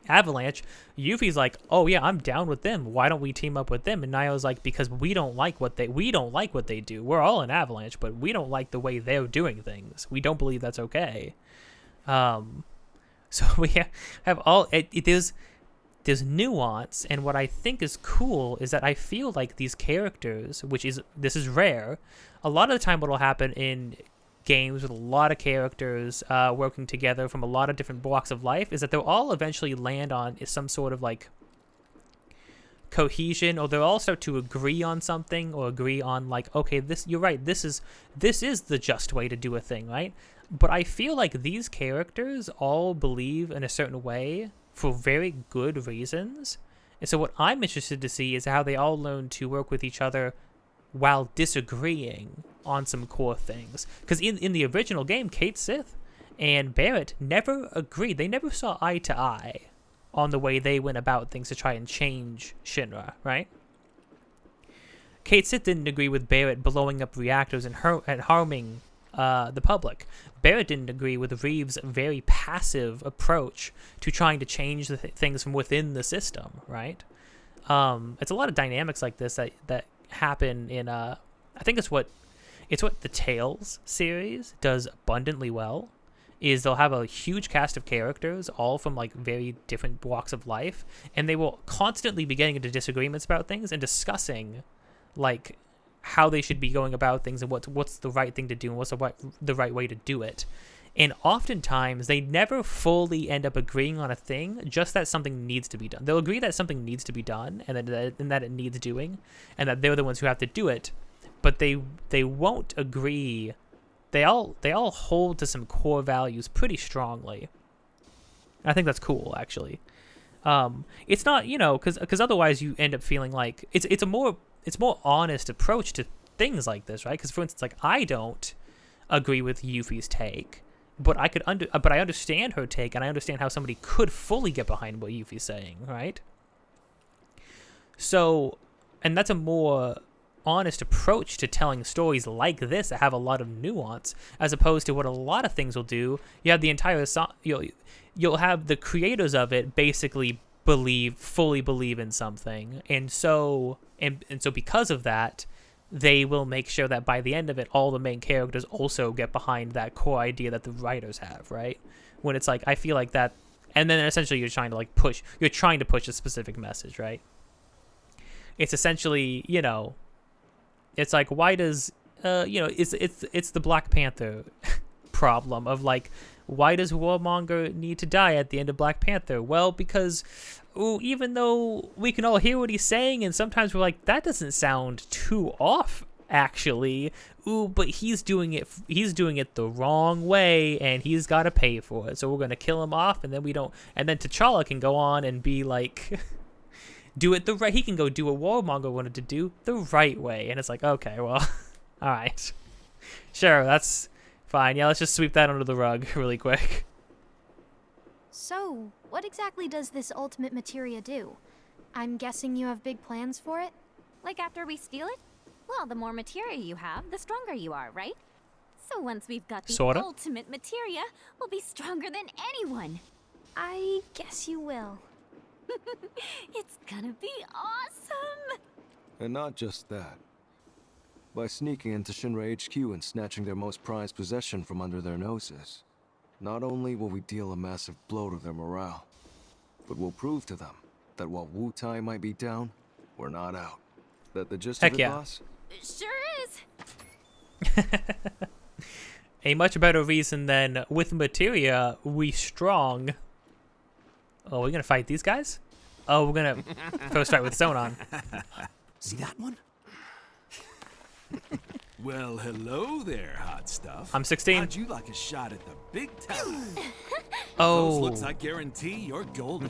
Avalanche. Yuffie's like, oh yeah, I'm down with them. Why don't we team up with them? And Naya's like, because we don't like what they do. We're all in Avalanche, but we don't like the way they're doing things. We don't believe that's okay. So we have all there's nuance, and what I think is cool is that I feel like these characters, this is rare. A lot of the time what will happen in games with a lot of characters working together from a lot of different walks of life is that they'll all eventually land on some sort of like cohesion, or they'll all start to agree on something, or agree on like, okay, this, you're right, this is the just way to do a thing, right? But I feel like these characters all believe in a certain way for very good reasons. And so what I'm interested to see is how they all learn to work with each other while disagreeing on some core things. Because in the original game, Kate Sith and Barrett never agreed. They never saw eye to eye on the way they went about things to try and change Shinra, right? Kate Sith didn't agree with Barrett blowing up reactors and harming the public. Barrett didn't agree with Reeves' very passive approach to trying to change the things from within the system, right? It's a lot of dynamics like this that happen in I think it's what the Tales series does abundantly well, is they'll have a huge cast of characters all from like very different walks of life, and they will constantly be getting into disagreements about things and discussing like how they should be going about things and what's the right thing to do and what's the right way to do it. And oftentimes they never fully end up agreeing on a thing, just that something needs to be done. They'll agree that something needs to be done and that it needs doing, and that they're the ones who have to do it, but they won't agree. They all hold to some core values pretty strongly. I think that's cool, actually. It's not, because otherwise you end up feeling like it's a more honest approach to things like this, right? Because for instance, like I don't agree with Yuffie's take, but I understand her take, and I understand how somebody could fully get behind what Yuffie's saying, right? So, and that's a more honest approach to telling stories like this that have a lot of nuance, as opposed to what a lot of things will do. You have the entire you'll have the creators of it basically fully believe in something, and so because of that, they will make sure that by the end of it, all the main characters also get behind that core idea that the writers have, right? When it's like, I feel like that, and then essentially you're trying to push a specific message, right? It's essentially, it's like, why does, it's the Black Panther problem of like, why does Warmonger need to die at the end of Black Panther? Well, because even though we can all hear what he's saying, and sometimes we're like, that doesn't sound too off, actually. But he's doing it the wrong way, and he's got to pay for it. So we're gonna kill him off, and then we don't. And then T'Challa can go on and be like, do it the right. He can go do what Warmonger wanted to do the right way, and it's like, okay, well, all right, sure, that's fine. Yeah, let's just sweep that under the rug really quick. So, what exactly does this ultimate materia do? I'm guessing you have big plans for it? Like after we steal it? Well, the more materia you have, the stronger you are, right? So once we've got the ultimate materia, we'll be stronger than anyone. I guess you will. It's gonna be awesome! And not just that. By sneaking into Shinra HQ and snatching their most prized possession from under their noses, not only will we deal a massive blow to their morale, but we'll prove to them that while Wutai might be down, we're not out. That the gist of it, boss? Sure is! A much better reason than with materia, we strong. Oh, we're gonna fight these guys? Oh, we're gonna first start with Sonon. See that one? Well, hello there, hot stuff. I'm 16. How'd you like a shot at the big town? Oh. Those looks I guarantee you're golden.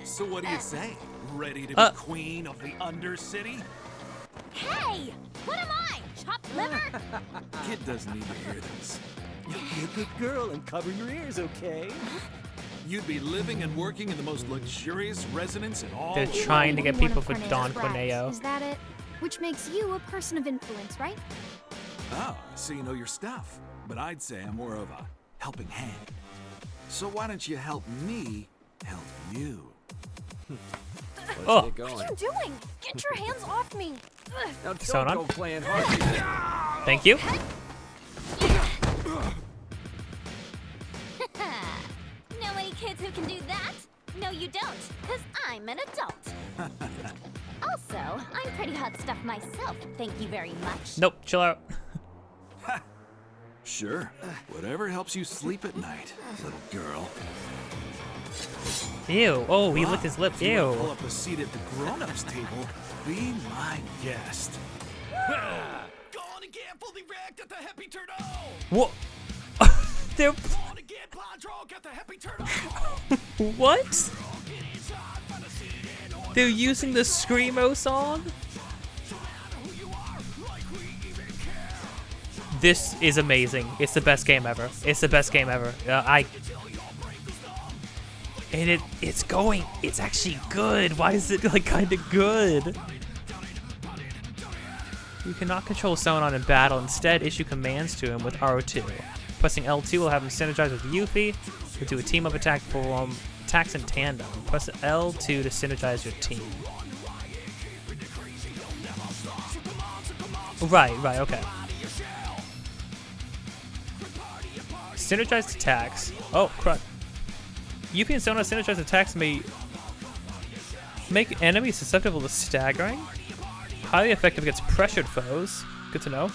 So what do you say? Ready to be queen of the Undercity? Hey! What am I? Chopped liver? Kid doesn't need to hear this. You'll be a good girl and cover your ears, okay? You'd be living and working in the most luxurious residence in all. They're trying to get people for Don Corneo. Is that it? Which makes you a person of influence, right? Oh, so you know your stuff. But I'd say I'm more of a helping hand. So why don't you help me help you? Oh. What are you doing? Get your hands off me! Now Sonon? don't go playing hard. Thank you. Know any kids who can do that? No, you don't, because I'm an adult. Also, I'm pretty hot stuff myself, thank you very much. Nope, chill out. Sure. Whatever helps you sleep at night, little girl. Ew. Oh, he licked his lip. If you wanna Ew. pull up a seat at the grown-ups table, be my guest. Gonna get fully wrecked at the happy turtle. What? They're. Gonna get blind drunk at the happy turtle. What? They're using the Screamo song? This is amazing. It's the best game ever. It's the best game ever. And it's going. It's actually good. Why is it like kind of good? You cannot control Sonon in battle. Instead, issue commands to him with R2. Pressing L2 will have him synergize with Yuffie. We'll do a team-up attack for attacks in tandem. Press L2 to synergize your team. Right, okay. Synergized attacks. Oh, crap. Yuffie and Sonon synergized attacks may make enemies susceptible to staggering. Highly effective against pressured foes. Good to know.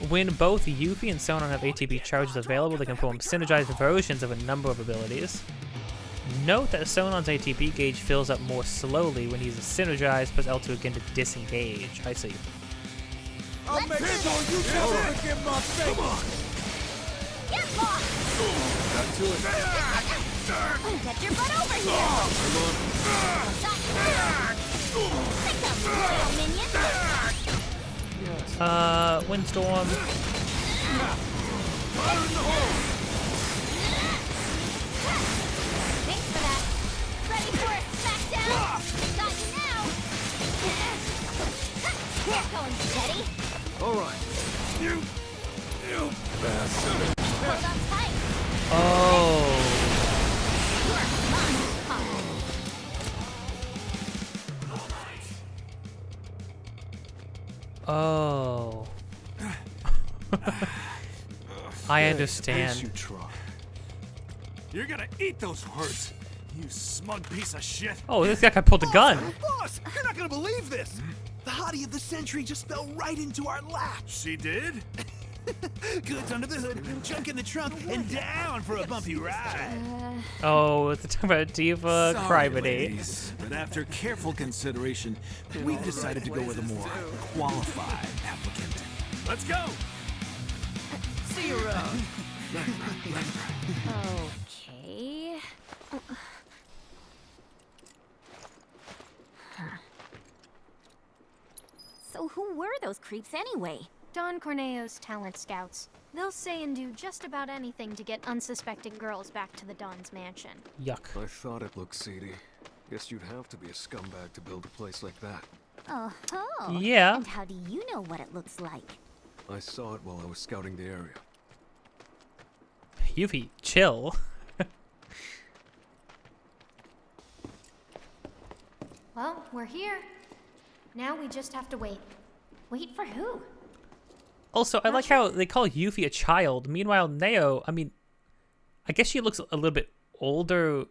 When both Yuffie and Sonon have ATB charges available, they can perform synergized versions of a number of abilities. Note that Sonon's ATB gauge fills up more slowly when he's synergized, press L2 again to disengage. I see. I'll make sure you never forget my face. Come on. Get lost! Got to it. Get your butt over here! Think of me, little minion! Windstorm. Thanks for that. Ready for a smackdown? Got you now! Going steady. All right. You bastard. Hold on tight. Oh. You're mine. Oh. I understand. You try. You're gonna eat those words, you smug piece of shit. Oh, this guy pulled a gun. Boss, you're not gonna believe this. The hottie of the century just fell right into our lap. She did? Goods under the hood, junk in the trunk, and down for a bumpy ride. Oh, it's talking about Diva Criminy. Ladies, but after careful consideration, we've decided to go with a more qualified applicant. Let's go. See you around. Okay. So who were those creeps anyway? Don Corneo's talent scouts. They'll say and do just about anything to get unsuspecting girls back to the Don's mansion. Yuck. I thought it looked seedy. Guess you'd have to be a scumbag to build a place like that. Oh. Yeah. And how do you know what it looks like? I saw it while I was scouting the area. Yuffie, chill. Well, we're here. Now we just have to wait. Wait for who? Also, I like how they call Yuffie a child. Meanwhile, Neo, I mean, I guess she looks a little bit older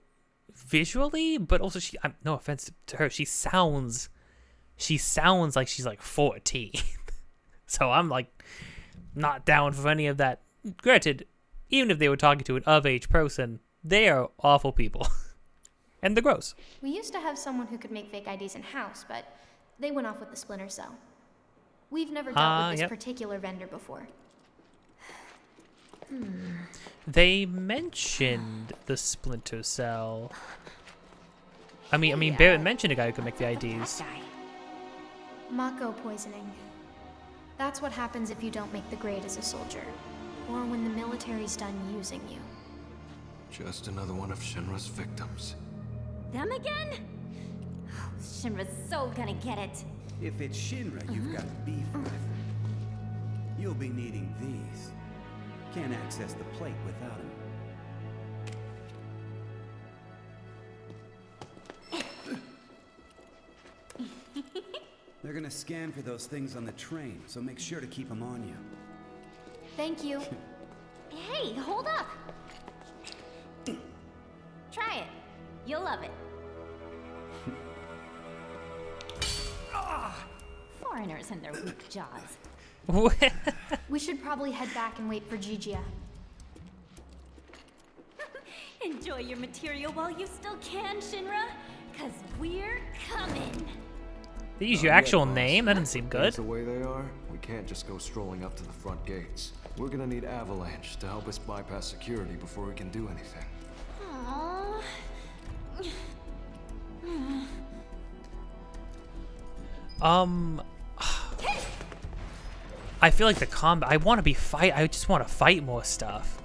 visually, but also she, no offense to her, she sounds like she's like 14. So I'm like not down for any of that. Granted, even if they were talking to an of-age person, they are awful people. And they're gross. We used to have someone who could make fake IDs in-house, but they went off with the Splinter Cell. We've never dealt with this particular vendor before. They mentioned the Splinter Cell. I mean, Barrett mentioned a guy who could make the IDs. Mako poisoning. That's what happens if you don't make the grade as a soldier, or when the military's done using you. Just another one of Shinra's victims. Them again? Oh, Shinra's so gonna get it. If it's Shinra you've got beef with, you'll be needing these. Can't access the plate without them. They're gonna scan for those things on the train, so make sure to keep them on you. Thank you. Hey, hold up! Try it. You'll love it. Foreigners and their weak jaws. We should probably head back and wait for Gigia. Enjoy your material while you still can, Shinra, cause we're coming. They use your actual name? That didn't seem good. The way they are, we can't just go strolling up to the front gates. We're gonna need Avalanche to help us bypass security before we can do anything. Aww. I feel like the combat. I want to be fight. I just want to fight more stuff.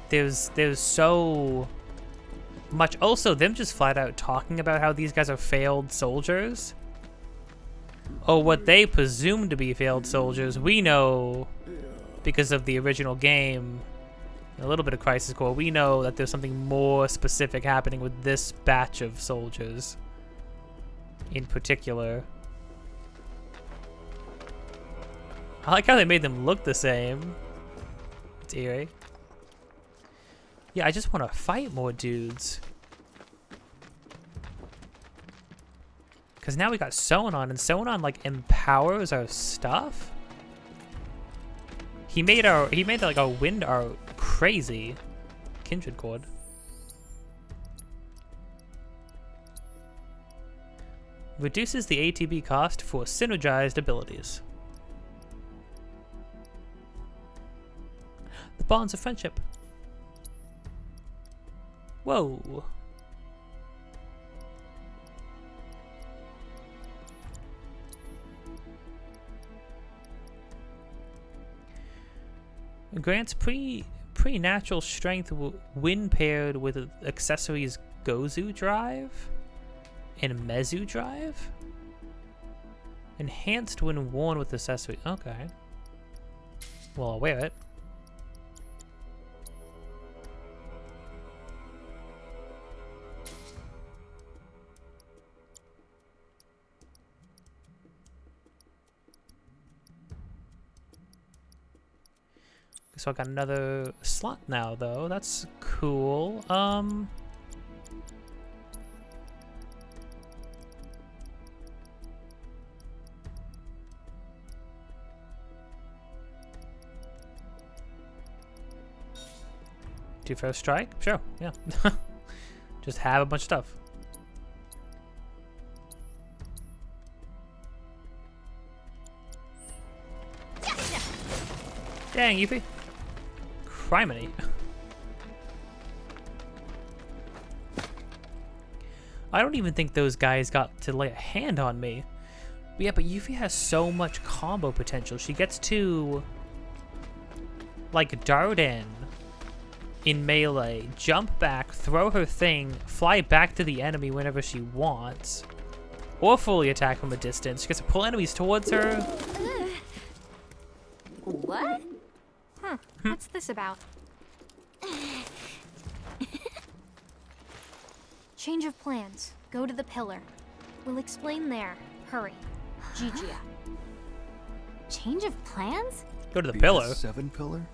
There's so much. Also, them just flat out talking about how these guys are failed soldiers. Or what they presume to be failed soldiers. We know, because of the original game, a little bit of Crisis Core, we know that there's something more specific happening with this batch of soldiers in particular. I like how they made them look the same. It's eerie. Yeah, I just want to fight more dudes. Because now we got Sonon, and Sonon like empowers our stuff. He made like our wind art crazy. Kindred Chord. Reduces the ATB cost for synergized abilities. The bonds of friendship. Whoa. It grants pre-natural strength when paired with accessories Gozu Drive and Mezu Drive. Enhanced when worn with accessory. Okay. Well, I'll wear it. So I got another slot now, though. That's cool. Do first strike? Sure, yeah. Just have a bunch of stuff. Dang, Yuffie. Criminy. I don't even think those guys got to lay a hand on me. But yeah, but Yuffie has so much combo potential. She gets to, like, dart in melee, jump back, throw her thing, fly back to the enemy whenever she wants, or fully attack from a distance. She gets to pull enemies towards her. What? Huh, what's this about? Change of plans. Go to the pillar. We'll explain there. Hurry. Gigia. Change of plans? Go to the pillar. VII pillar?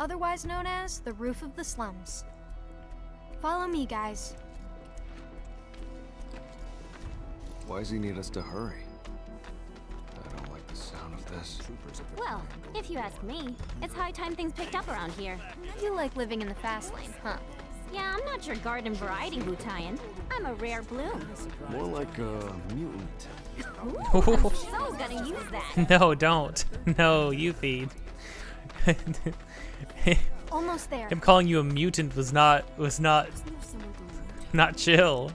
Otherwise known as the roof of the slums. Follow me, guys. Why does he need us to hurry? I don't like the sound of this. Well, if you ask me, it's high time things picked up around here. You like living in the fast lane, huh? Yeah, I'm not your garden variety Wutaian. I'm a rare bloom. More like a mutant. Ooh, I'm so gonna use that. No, don't. No, Yuffie. Almost there. Him calling you a mutant was not chill.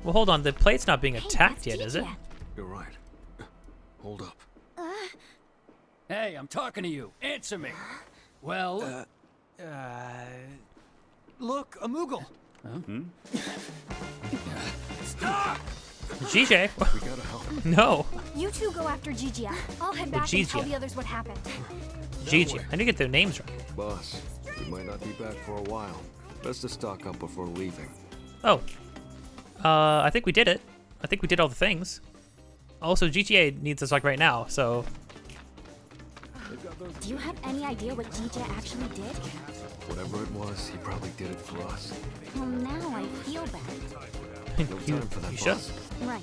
Well, hold on. The plate's not being attacked yet, is it? You're right. Hold up. Hey, I'm talking to you. Answer me. Well, Look, a Moogle. stop! GJ. We gotta help. No. You two go after Gigia. I'll head back and tell the others what happened. GG. I need to get their names right. Boss, we might not be back for a while. Best to stock up before leaving. Oh. I think we did it. I think we did all the things. Also, GTA needs us like right now, so. Do you have any idea what Gigia actually did? Whatever it was, he probably did it for us. Well, now I feel bad. No time for that, You should. boss. Right.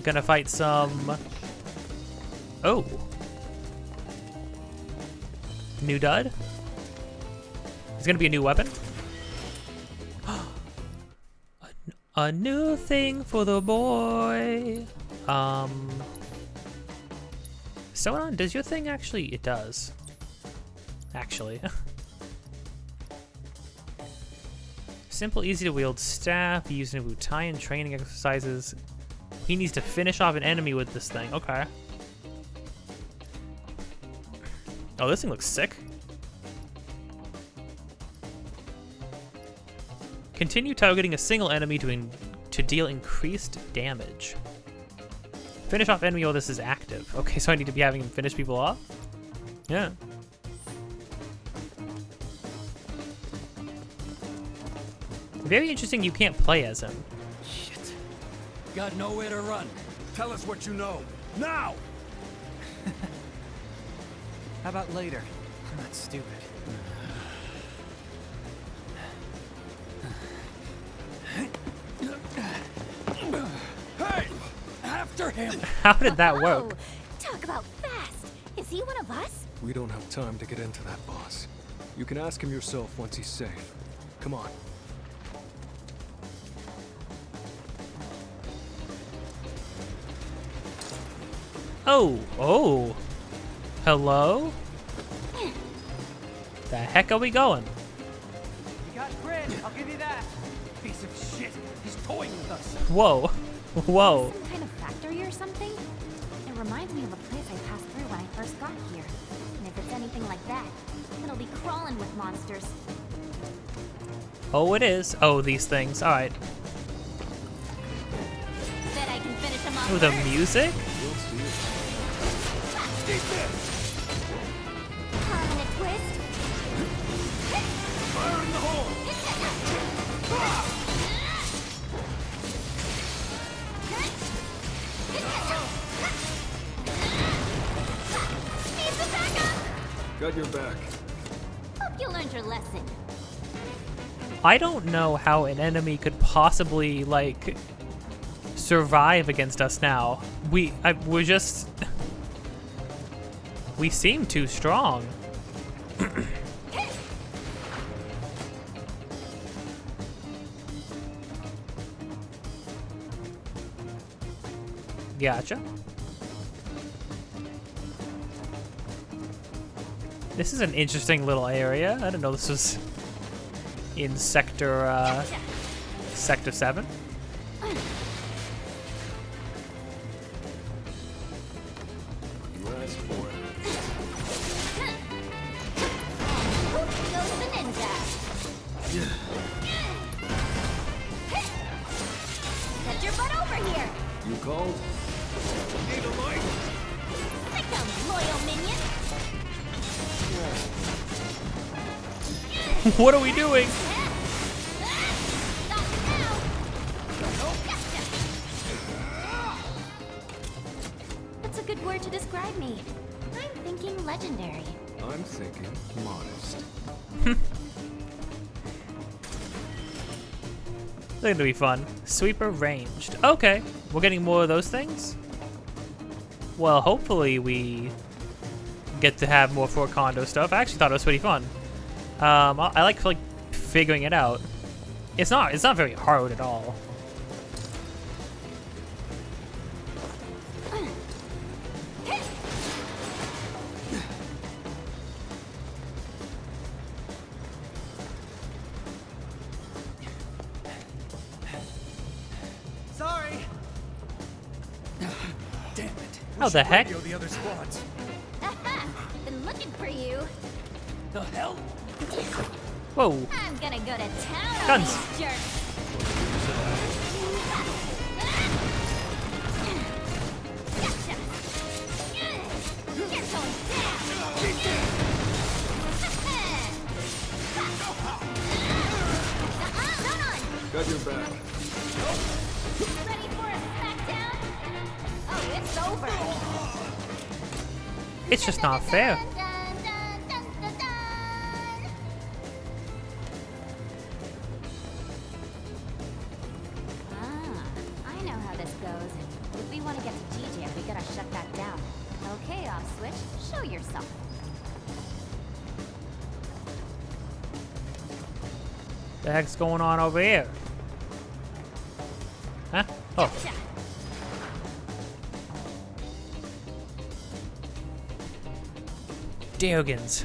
Gonna fight some... Oh. New dud? It's gonna be a new weapon? A new thing for the boy. Someone, does your thing actually? It does. Actually. Simple, easy to wield staff, used in Wutai and training exercises. He needs to finish off an enemy with this thing. Okay. Oh, this thing looks sick. Continue targeting a single enemy to deal increased damage. Finish off enemy while this is active. Okay, so I need to be having him finish people off? Yeah. Very interesting you can't play as him. Shit. Got nowhere to run. Tell us what you know. Now! How about later? I'm not stupid. Hey! After him! How did that work? Whoa, talk about fast. Is he one of us? We don't have time to get into that, boss. You can ask him yourself once he's safe. Come on. Oh. Hello? The heck are we going? You got grit, I'll give you that. Piece of shit. He's toying with us. Whoa. Whoa. Some kind of factory or something? It reminds me of a place I passed through when I first got here. And if it's anything like that, it'll be crawling with monsters. Oh, it is. Oh, these things. Alright. Bet I can finish him off Oh, the first. music? Permanent twist. Fire in the hole! Need some backup. Got your back. Hope you learned your lesson. I don't know how an enemy could possibly, like, survive against us now. We're just... We seem too strong. Gotcha. This is an interesting little area. I didn't know this was in sector 7. You asked for it. Goes the ninja. Get your butt over here. You called? Need a light? Sick 'em, loyal minion. What are we doing? That's a good word to describe me. I'm thinking legendary. I'm thinking modest. They're gonna be fun. Sweeper ranged. Okay, we're getting more of those things. Well, hopefully we get to have more Fort Condo stuff. I actually thought it was pretty fun. I like figuring it out. It's not very hard at all. Sorry. Damn it. How the heck? Radio the other squads. Been looking for you. The hell? Whoa. I'm gonna go to town on Guns. these jerks. Gotcha. You're going down. Got your back. Ready for a smackdown? Oh, it's over. It's just not fair. Dun, dun, dun, dun, dun. Ah, I know how this goes. If we we want to get to GJ, we gotta shut that down. Okay, off-switch, show yourself. The heck's going on over here? Huh? Oh. Gotcha. Dergans.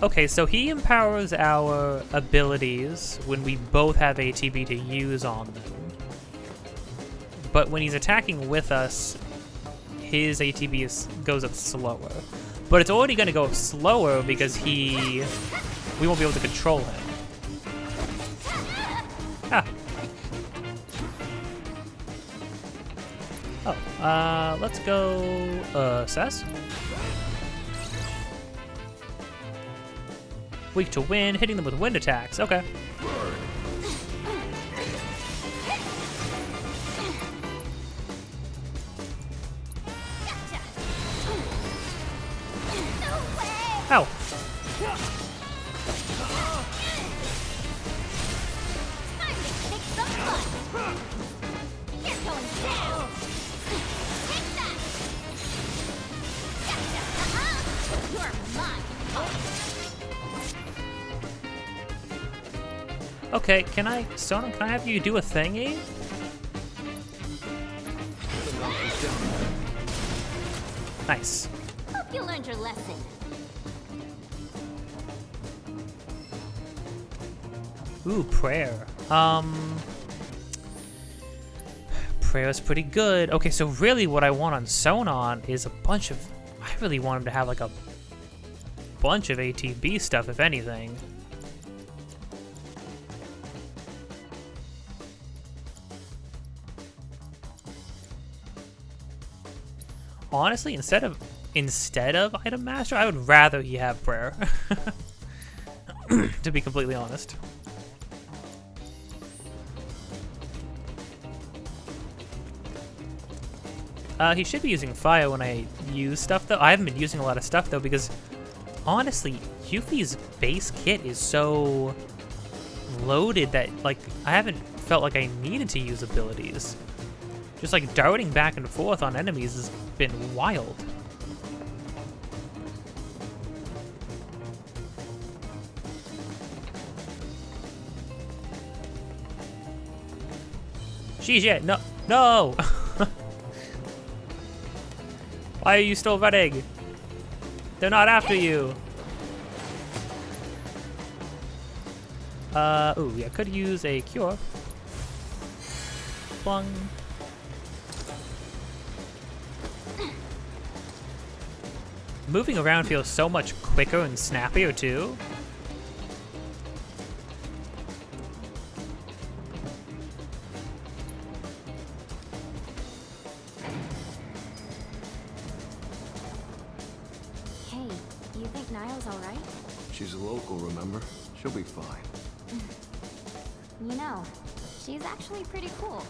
Okay, so he empowers our abilities when we both have ATB to use on them. But when he's attacking with us, his ATB goes up slower. But it's already going to go up slower because we won't be able to control him. Ah. Oh, let's go, assess. Weak to wind, hitting them with wind attacks. Okay. Ow. Time to kick some butt. You're going down. Take that. Gotcha. You're mine. Okay, can I have you do a thingy? Nice. Hope you learned your lesson. Ooh, prayer. Prayer's pretty good. Okay, so really what I want on Sonon is a bunch of... I really want him to have like a bunch of ATB stuff, if anything. Honestly, instead of item master, I would rather he have prayer. To be completely honest. He should be using fire when I use stuff though. I haven't been using a lot of stuff though because honestly, Yuffie's base kit is so loaded that like I haven't felt like I needed to use abilities. Just like darting back and forth on enemies has been wild. GG, no, no! Why are you still running? They're not after you. Ooh, yeah, could use a cure. Plung. Moving around feels so much quicker and snappier too. Hey, you think Niall's alright? She's a local, remember? She'll be fine. You know, she's actually pretty cool.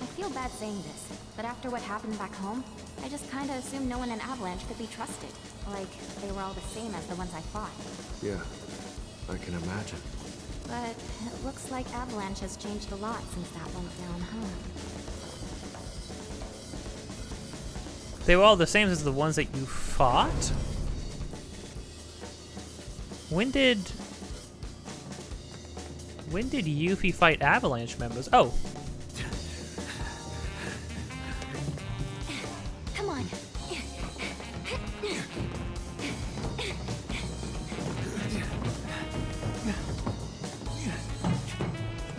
I feel bad saying this, but after what happened back home, I just kinda assumed no one in Avalanche could be trusted. Like, they were all the same as the ones I fought. Yeah, I can imagine. But it looks like Avalanche has changed a lot since that went down, huh? They were all the same as the ones that you fought? When did Yuffie fight Avalanche members? Oh. Come on.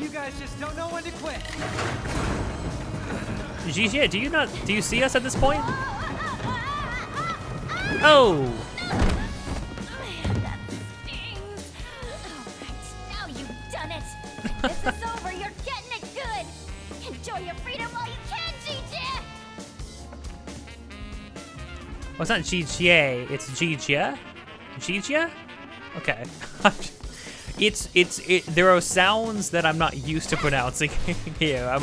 You guys just don't know when to quit. Gigi, do you see us at this point? Oh! That stings. Alright, now you've done it. This is over, you're getting it good. Enjoy your freedom while you can, GJ. Well, it's not GGA, it's Gigia? Gigia? Okay. There are sounds that I'm not used to pronouncing here.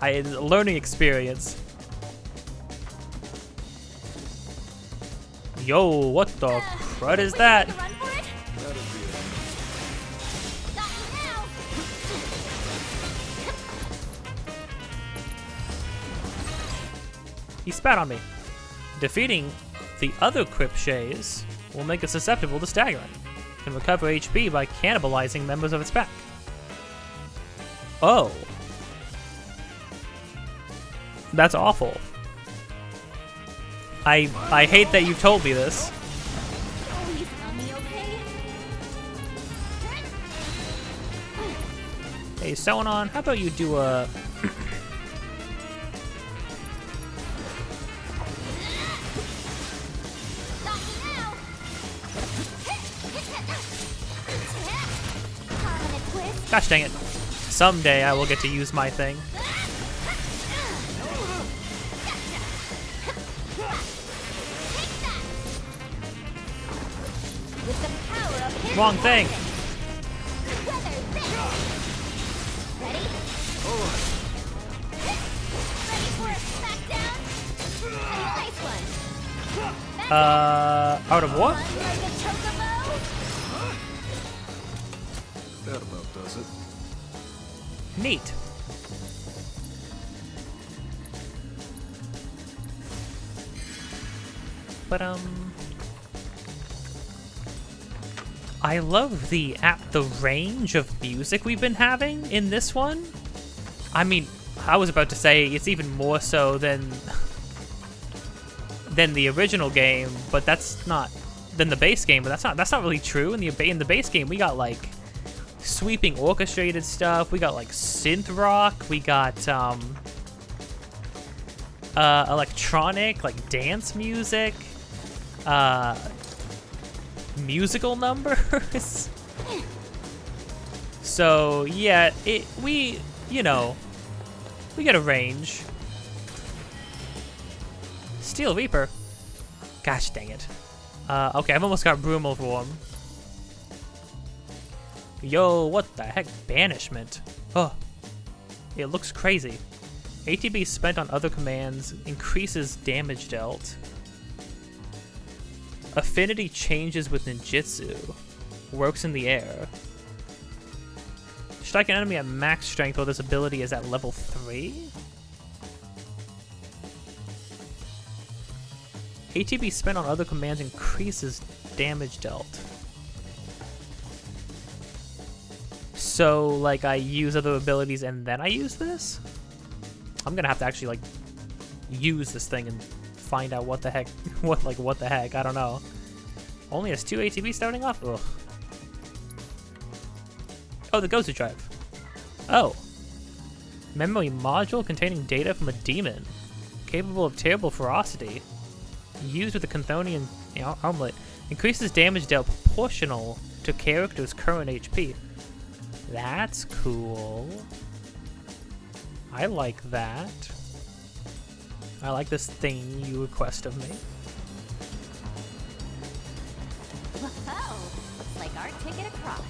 Learning experience. Yo, what the crud is that? Run for it? Got you now. He spat on me. Defeating the other Cripshays will make it susceptible to staggering. It can recover HP by cannibalizing members of its pack. Oh. That's awful. I hate that you told me this. Hey, Sonon, how about you do a... Gosh dang it. Someday I will get to use my thing. Wrong thing. Out of what? That about does it. Neat. But I love the range of music we've been having in this one. I mean, I was about to say it's even more so than the original game, but that's not than the base game. But that's not really true. In the base game, we got like sweeping orchestrated stuff. We got like synth rock. We got electronic like dance music. Musical numbers. So yeah, we get a range. Steel Reaper. Gosh dang it. Okay, I've almost got Brumal form. Yo, what the heck? Banishment. Oh, it looks crazy. ATB spent on other commands increases damage dealt. Affinity changes with ninjutsu. Works in the air. Strike an enemy at max strength while this ability is at level 3? ATB spent on other commands increases damage dealt. So, like, I use other abilities and then I use this? I'm gonna have to actually, like, use this thing and find out what the heck, what the heck, I don't know. Only has 2 ATB starting off? Ugh. Oh, the Gozu Drive. Oh. Memory module containing data from a demon. Capable of terrible ferocity. Used with the Chthonian armlet. Increases damage dealt proportional to character's current HP. That's cool. I like that. I like this thing you request of me. Whoa, looks like our ticket across.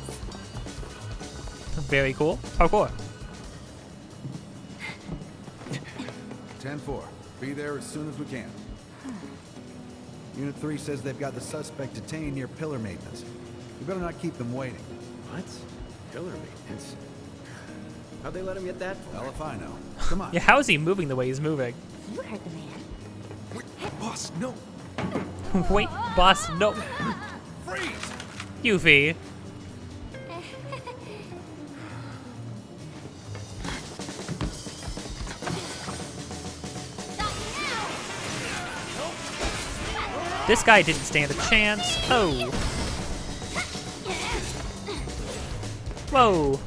Very cool. Parkour. 10-4. Be there as soon as we can. Unit 3 says they've got the suspect detained near pillar maintenance. We better not keep them waiting. What? Pillar maintenance? How'd they let him get that far? Well, if I know. Come on. Yeah, how is he moving the way he's moving? You heard the man. Wait, boss, no. Wait, boss, no. Freeze! Yuffie. This guy didn't stand a chance. Oh. Whoa.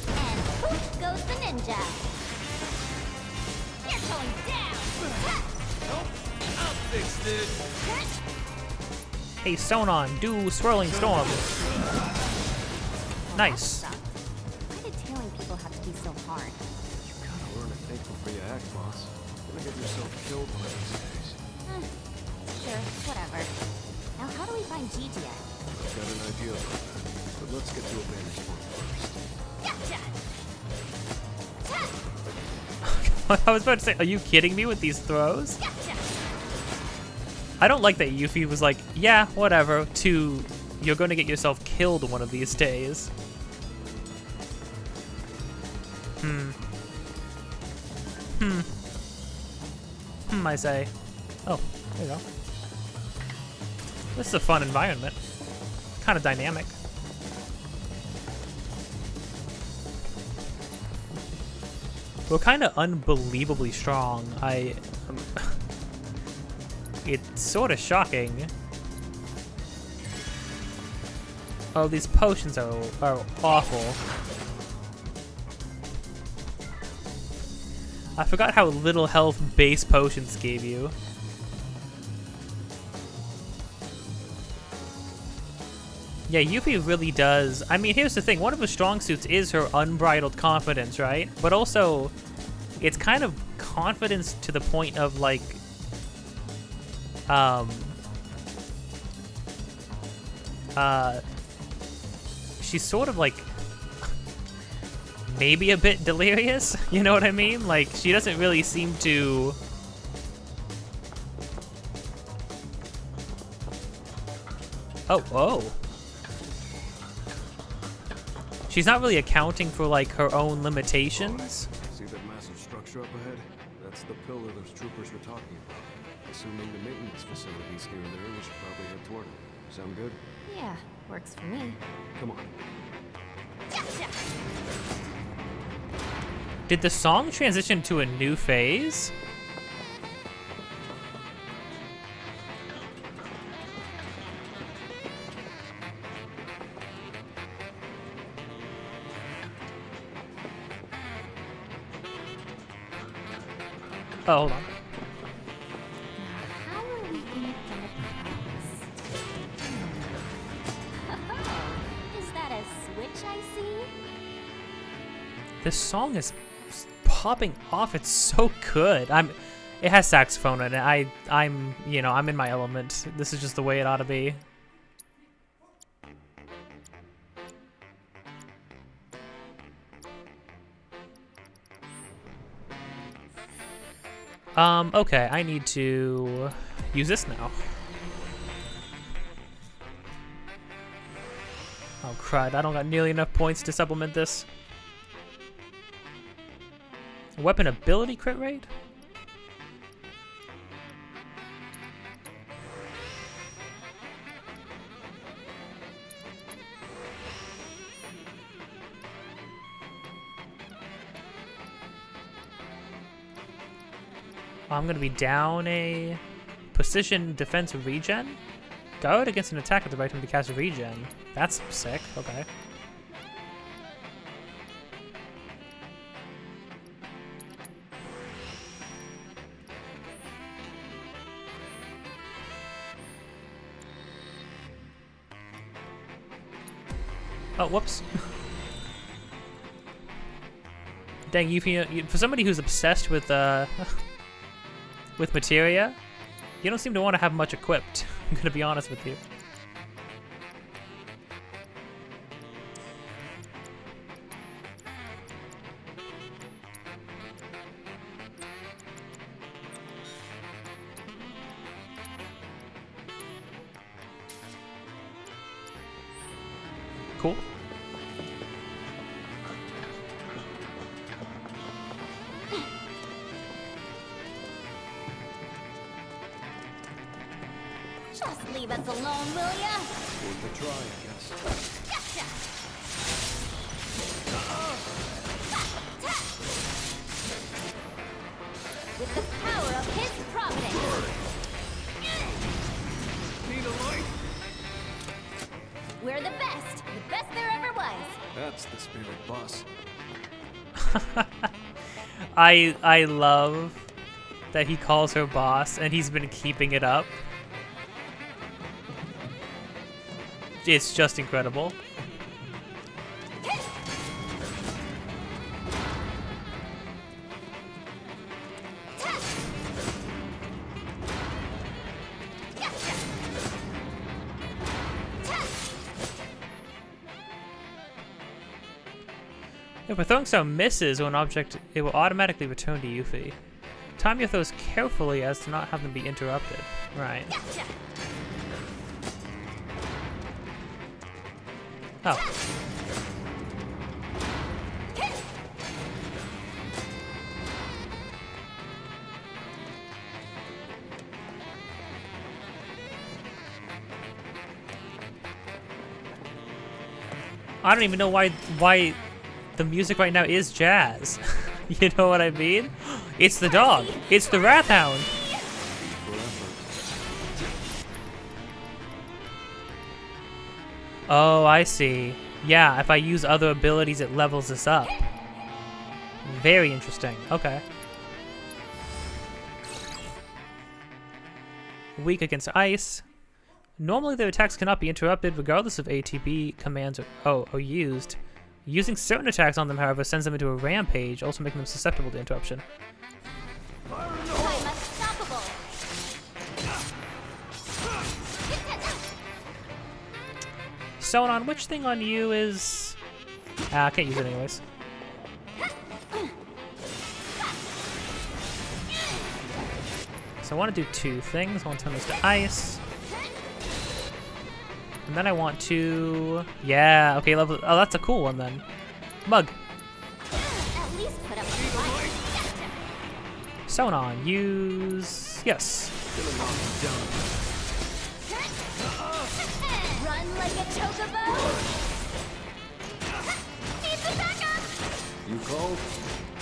And poof goes the ninja. You're going down. I'll fix this. Hey, Sonon, do Swirling Storm. Nice. Why did tailing people have to be so hard? You gotta learn to think before you act, boss. You're gonna get yourself killed one of these days. Sure, whatever. Now, how do we find Gigi? I've got an idea about that, but let's get to a vantage point first. I was about to say, are you kidding me with these throws? I don't like that Yuffie was like, yeah, whatever, to you're going to get yourself killed one of these days. I say. Oh, there you go. This is a fun environment. Kind of dynamic. We're kind of unbelievably strong. It's sort of shocking. Oh, these potions are awful. I forgot how little health base potions gave you. Yeah, Yuffie really does. I mean, here's the thing. One of her strong suits is her unbridled confidence, right? But also, it's kind of confidence to the point of, like, she's sort of, like, maybe a bit delirious, you know what I mean? Like, she doesn't really seem to... Oh, whoa. She's not really accounting for, like, her own limitations. See that massive structure up ahead? That's the pillar those troopers were talking about. Assuming the maintenance facilities here and there, we should probably head toward it. Sound good? Yeah, works for me. Come on. Did the song transition to a new phase? Oh, hold on. How are we gonna get across? Is that a switch I see? This song is popping off. It's so good. It has saxophone in it. I'm in my element. This is just the way it ought to be. Okay, I need to use this now. Oh, crud. I don't got nearly enough points to supplement this. Weapon ability crit rate? I'm gonna be down a precision defense regen. Guard against an attack at the right time to cast a regen. That's sick. Okay. Oh, whoops. Dang, for somebody who's obsessed with materia, you don't seem to want to have much equipped. I'm gonna be honest with you. Cool. Just leave us alone, will ya? Worth a try, I guess. Gotcha! With the power of his providence! Need a light? We're the best there ever was! That's the spirit boss. I love that he calls her boss, and he's been keeping it up. It's just incredible. If a throwing star misses or an object, it will automatically return to Yuffie. Time your throws carefully as to not have them be interrupted. Right. Oh. I don't even know why the music right now is jazz. You know what I mean? It's the dog. It's the Wrath Hound. Oh, I see. Yeah, if I use other abilities, it levels this up. Very interesting. Okay. Weak against ice. Normally their attacks cannot be interrupted regardless of ATB commands are used. Using certain attacks on them, however, sends them into a rampage, also making them susceptible to interruption. Sonon, which thing on you is... I can't use it anyways. So I want to do two things. I want to turn this to ice. And then I want to... Yeah, okay, level... Oh, that's a cool one then. Mug. Sonon, use... Yes. Run like a chocobo! Need some backup! You called?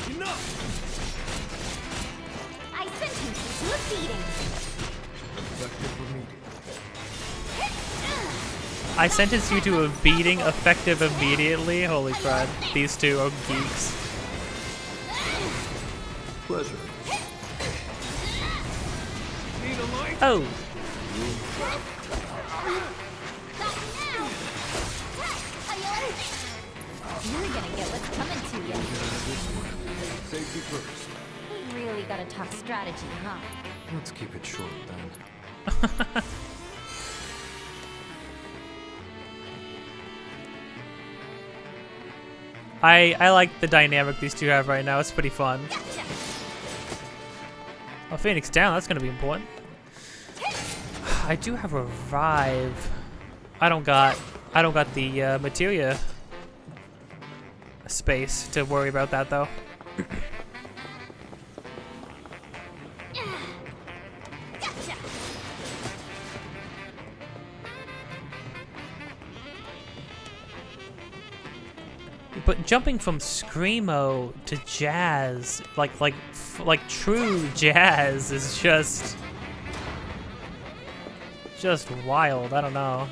Enough! I sentence you to a beating. I sentence you to a beating effective immediately? Holy crap. These two are geeks. Pleasure. Oh! You're gonna get what's coming to you. Safety first. We really got a tough strategy, huh? Let's keep it short then. I like the dynamic these two have right now. It's pretty fun. Oh, Phoenix down. That's gonna be important. I do have revive. I don't got the materia space to worry about that though. But jumping from screamo to jazz, like true jazz, is just wild. I don't know.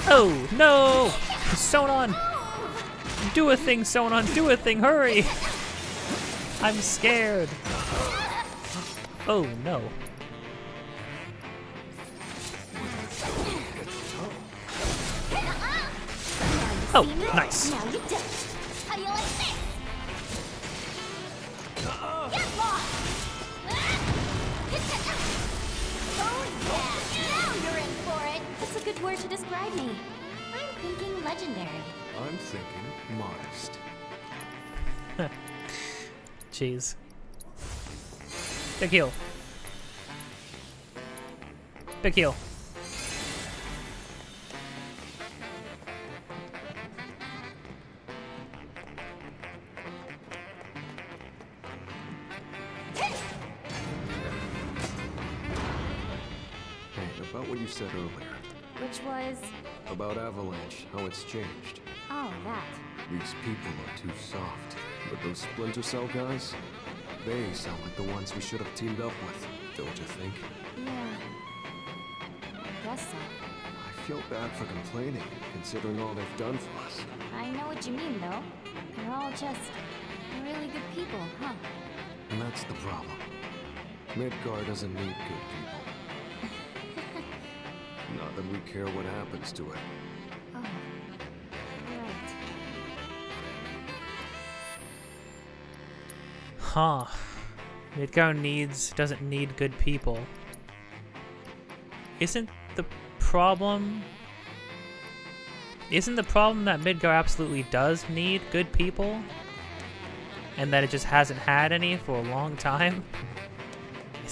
Oh, no! Sonon! Do a thing, Sonon! Do a thing! Hurry! I'm scared! Oh, no. Oh, nice. Now you don't. How do you like this? Get lost! Oh yeah, now you're in for it. That's a good word to describe me. I'm thinking legendary. I'm thinking modest. Jeez. Big heal. Big heal. About what you said earlier. Which was... About Avalanche, how it's changed. Oh, that. These people are too soft. But those Splinter Cell guys, they sound like the ones we should have teamed up with, don't you think? Yeah. I guess so. I feel bad for complaining, considering all they've done for us. I know what you mean, though. They're all just really good people, huh? And that's the problem. Midgar doesn't need good people. Not that we care what happens to it. Oh, right. Huh. Midgar doesn't need good people. Isn't the problem? Isn't the problem that Midgar absolutely does need good people? And that it just hasn't had any for a long time?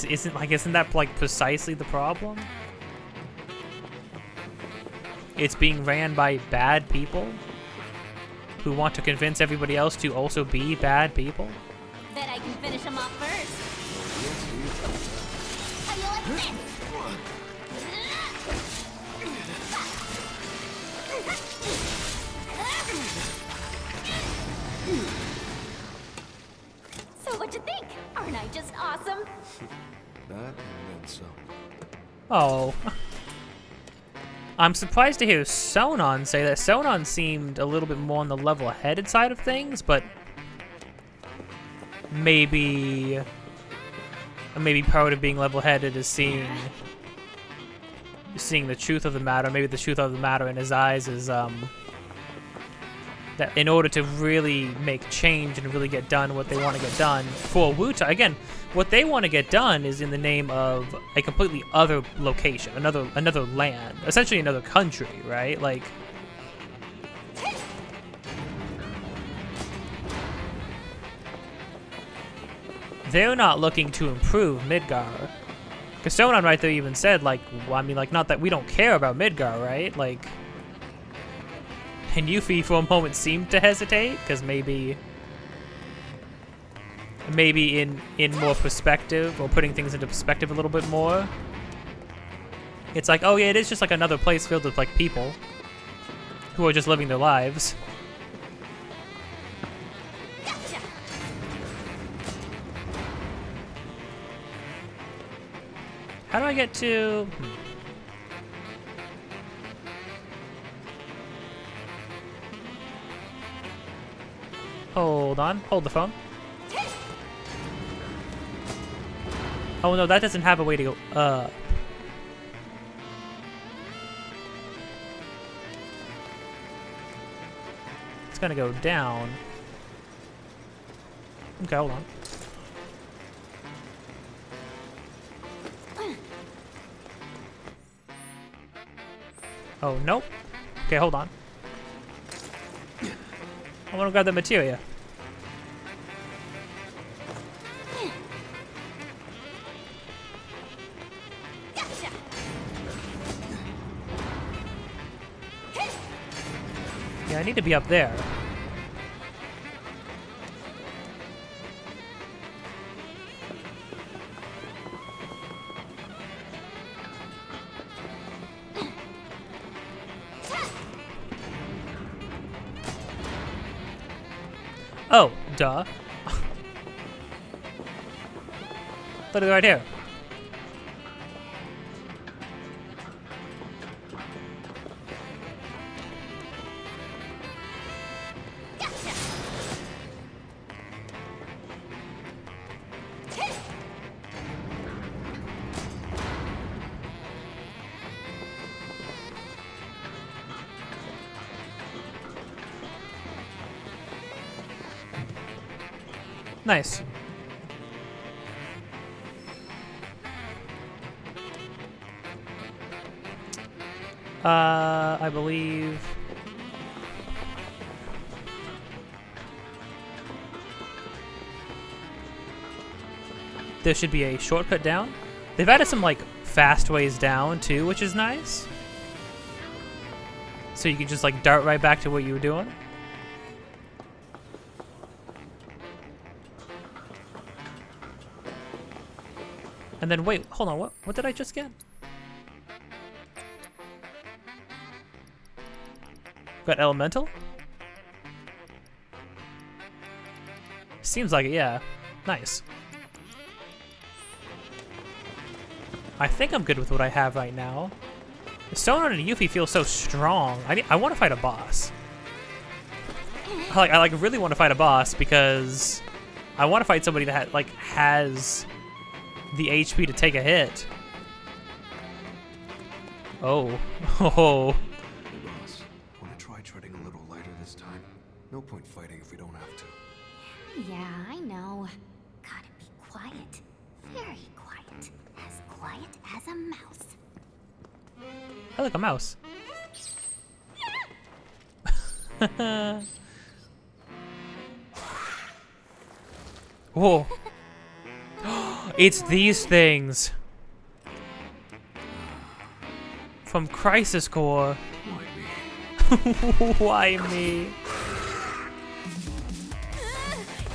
Isn't that like precisely the problem? It's being ran by bad people who want to convince everybody else to also be bad people? Bet I can finish him off first. How do you like this? So what'd you think? Aren't I just awesome? That and then some. Oh. I'm surprised to hear Sonon say that. Sonon seemed a little bit more on the level-headed side of things, but maybe part of being level-headed is seeing the truth of the matter. Maybe the truth of the matter in his eyes is that in order to really make change and really get done what they want to get done for Wutai, again, what they want to get done is in the name of a completely other location, another land, essentially another country, right? Like, they're not looking to improve Midgar. Because Sonon right there even said, like, well, I mean, like, not that we don't care about Midgar, right? Like, and Yuffie for a moment seemed to hesitate, because maybe in more perspective, or putting things into perspective a little bit more, it's like, oh yeah, it is just like another place filled with like people who are just living their lives. How do I get to... Hold on. Hold the phone. Oh no, that doesn't have a way to go. It's gonna go down. Okay, hold on. Oh, nope. Okay, hold on. I want to grab the materia. Yeah, I need to be up there. Oh, duh. Literally right here. Nice. I believe... there should be a shortcut down. They've added some, like, fast ways down, too, which is nice. So you can just, like, dart right back to what you were doing. And then, wait, hold on, what did I just get? Got elemental? Seems like it, yeah. Nice. I think I'm good with what I have right now. Sonon and Yuffie feel so strong. I want to fight a boss. I really want to fight a boss because I want to fight somebody that has the HP to take a hit. Oh. Oh. Hey, boss. Want to try treading a little lighter this time? No point fighting if we don't have to. Yeah, I know. Gotta be quiet. Very quiet. As quiet as a mouse. Oh, look, a mouse. Whoa. It's these things. From Crisis Core. Why me?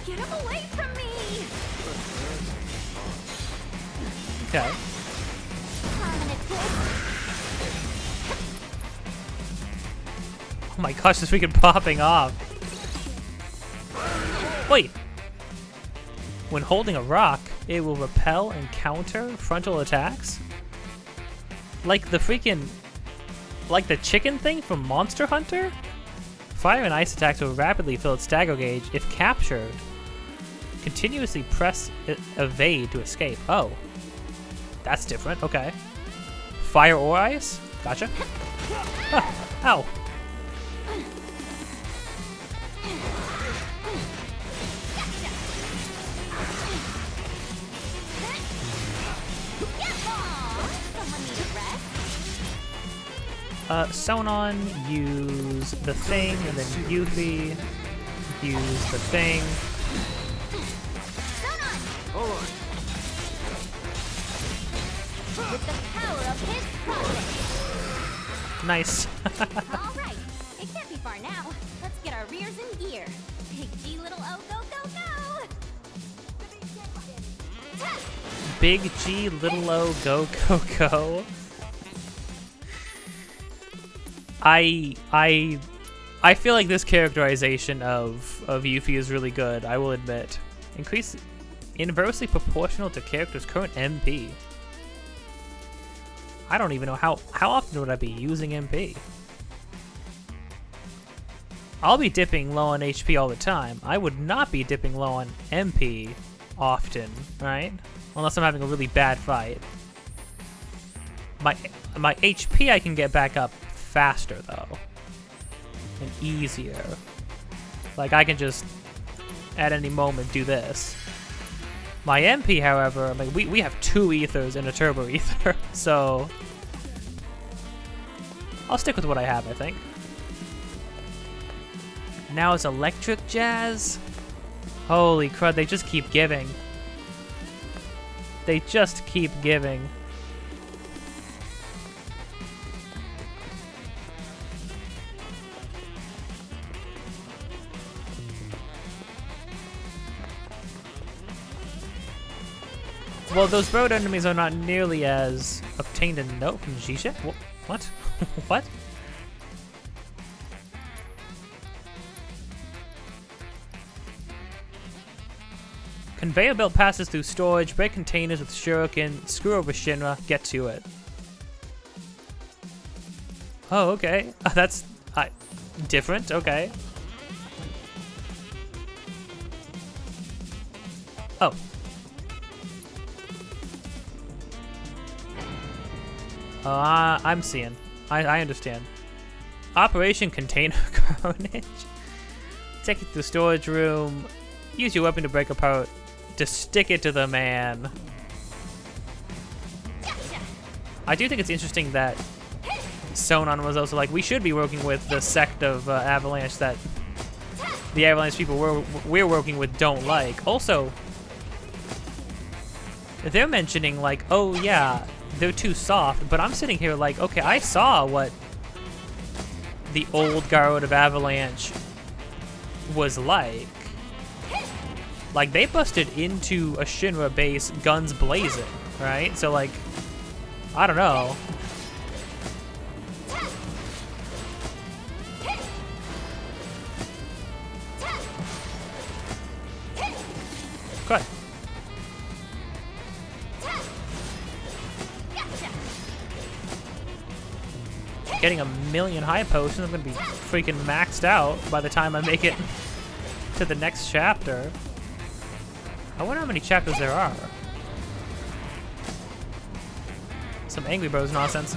Get him away from me! Okay. Oh my gosh, it's freaking popping off. Wait. When holding a rock, it will repel and counter frontal attacks? Like the freaking... Like the chicken thing from Monster Hunter? Fire and ice attacks will rapidly fill its stagger gauge if captured. Continuously press evade to escape. Oh. That's different, okay. Fire or ice? Gotcha. Ah, ow. Sonon, use the thing, and then Yuffie, use the thing. Hold on. With the power of his prophet. Nice. All right, it can't be far now. Let's get our rears in gear. Big G, little O, go, go, go! Big G, little O, go, go, go. I feel like this characterization of Yuffie is really good, I will admit. Increase inversely proportional to character's current MP. I don't even know how often would I be using MP? I'll be dipping low on HP all the time. I would not be dipping low on MP often, right? Unless I'm having a really bad fight. My HP I can get back up faster though, and easier. Like I can just at any moment do this. My MP, however, like we have 2 ethers and a turbo ether, so I'll stick with what I have, I think. Now it's electric jazz. Holy crud, they just keep giving. They just keep giving. Well, those road enemies are not nearly as obtained a note from Zisha. What? What? Conveyor belt passes through storage, break containers with shuriken, screw over Shinra, get to it. Oh, okay. That's different, okay. Oh. I'm seeing. I understand. Operation Container Carnage. Take it to the storage room. Use your weapon to break apart. To stick it to the man. I do think it's interesting that Sonon was also like, we should be working with the sect of Avalanche that the Avalanche people we're working with don't like. Also, they're mentioning like, oh yeah, they're too soft, but I'm sitting here like, okay, I saw what the old guard of Avalanche was like. Like, they busted into a Shinra base, guns blazing, right? So, like, I don't know. Good. Getting 1,000,000 high potions, I'm gonna be freaking maxed out by the time I make it to the next chapter. I wonder how many chapters there are. Some Angry Bros nonsense.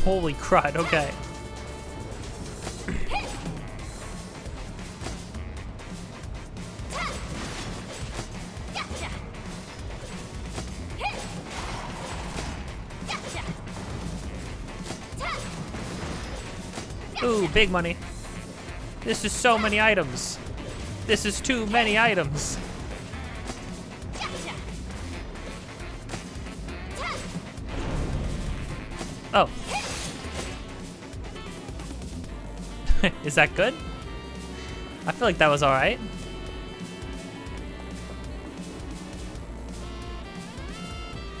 Holy crud, okay. Ooh, big money. This is so many items. This is too many items. Oh. Is that good? I feel like that was alright.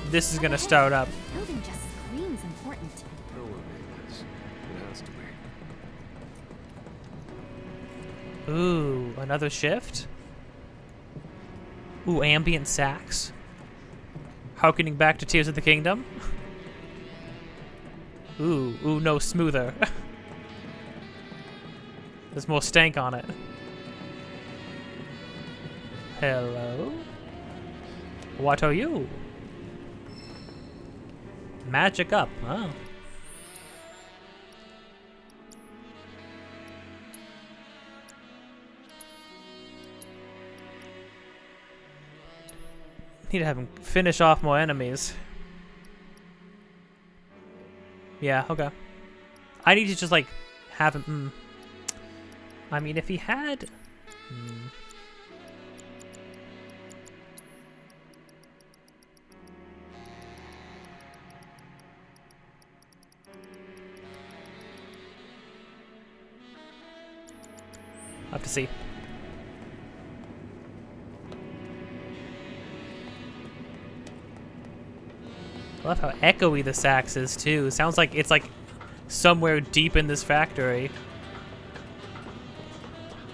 This is gonna start up. Building just screams important. Pillar maintenance. It has to be. Ooh, another shift? Ooh, ambient sax. Harkening back to Tears of the Kingdom. Ooh, no, smoother. There's more stank on it. Hello? What are you? Magic up, oh. Need to have him finish off more enemies. Yeah, okay. I need to just, like, have him... I mean, if he had... I'll have to see. I love how echoey the sax is too. Sounds like it's like somewhere deep in this factory.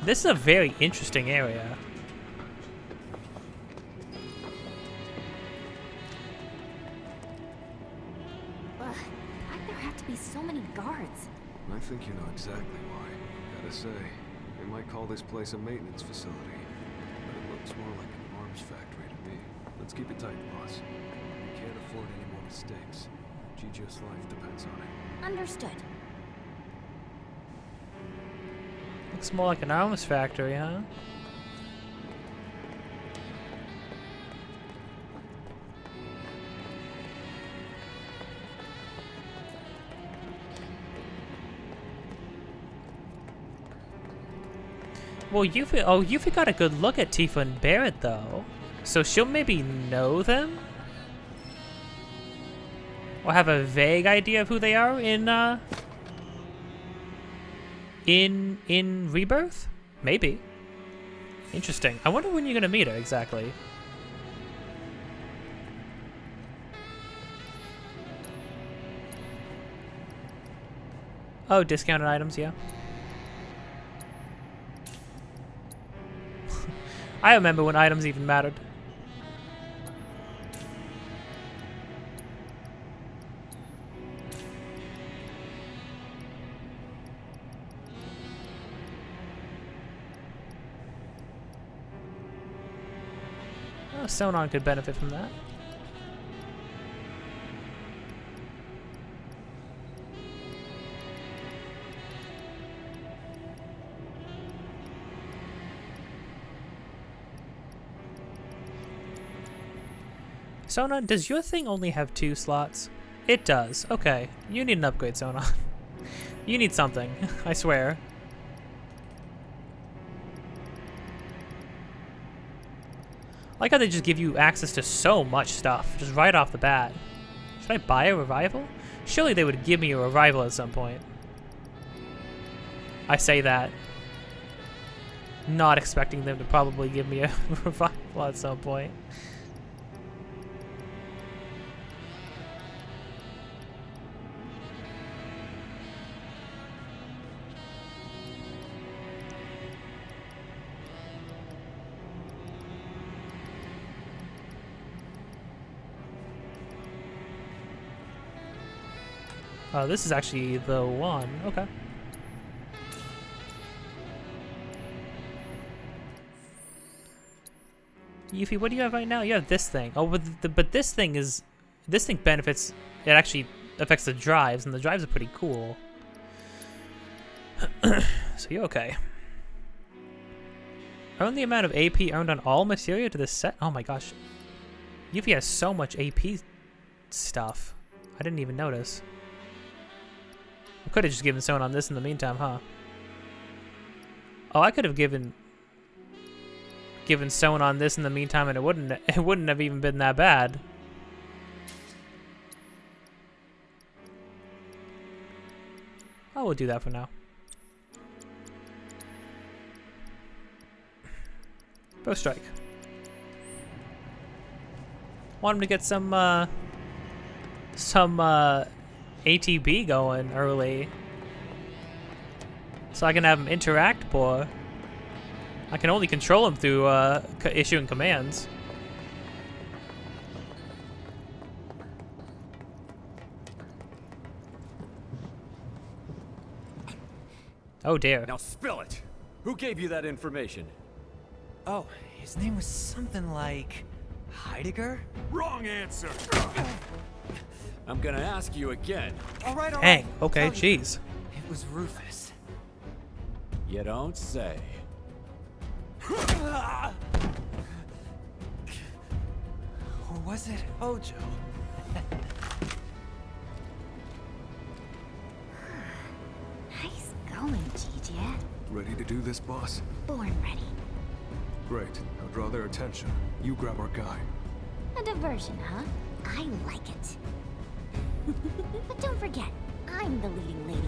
This is a very interesting area. Ugh, why'd there have to be so many guards? I think you know exactly why. Gotta say, they might call this place a maintenance facility, but it looks more like an arms factory to me. Let's keep it tight, boss. We can't afford any more mistakes. Gigi's life depends on it. Understood. Looks more like an arms factory, huh? Well, Yuffie got a good look at Tifa and Barrett, though. So she'll maybe know them? Or have a vague idea of who they are in Rebirth? Maybe. Interesting. I wonder when you're gonna meet her, exactly. Oh, discounted items, yeah. I remember when items even mattered. Oh, Sonon could benefit from that. Sonon, does your thing only have 2 slots? It does. Okay. You need an upgrade, Sonon. You need something. I swear. I like how they just give you access to so much stuff, just right off the bat. Should I buy a revival? Surely they would give me a revival at some point. I say that, not expecting them to probably give me a revival at some point. Oh, this is actually the one. Okay. Yuffie, what do you have right now? You have this thing. Oh, but this thing benefits. It actually affects the drives, and the drives are pretty cool. So you're okay. Earn the amount of AP earned on all materia to this set. Oh my gosh. Yuffie has so much AP stuff. I didn't even notice. I could have just given someone on this in the meantime, huh? Oh, I could have given someone on this in the meantime, and it wouldn't have even been that bad. Oh, we'll do that for now. Bow strike. Want him to get some ATB going early, so I can have him interact more. I can only control him through issuing commands. Oh dear. Now spill it. Who gave you that information? Oh, his name was something like Heidegger? Wrong answer. I'm gonna ask you again. All right. Dang. Okay. Jeez. It was Rufus. You don't say. Or was it Hojo? Nice going, Gigi. Ready to do this, boss? Born ready. Great. Now draw their attention. You grab our guy. A diversion, huh? I like it. But don't forget, I'm the leading lady.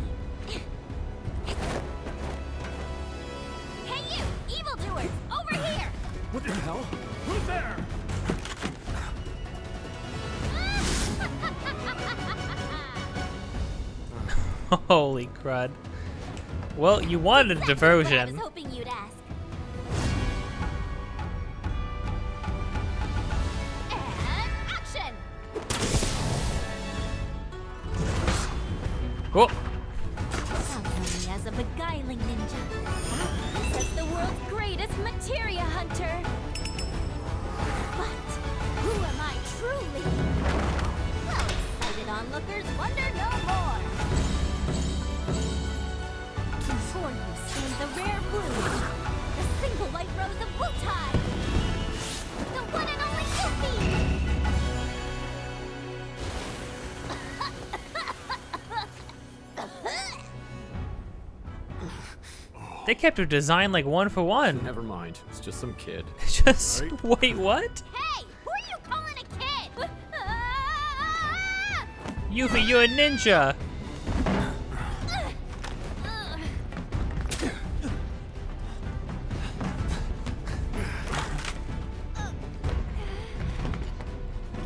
Hey you, evildoers, over here! What the hell? Who's there? Holy crud. Well, you wanted a I was diversion. hoping you'd ask. And action! Oh. Some know me as a beguiling ninja. As the world's greatest materia hunter. But who am I truly? Well, excited onlookers wonder no more. Before you stands a rare bloom, the single white rose of Wutai, the one and only Yuffie. They kept her design like one for one. Never mind. It's just some kid. Just wait, what? Hey, who are you calling a kid? Yuffie, you're a ninja.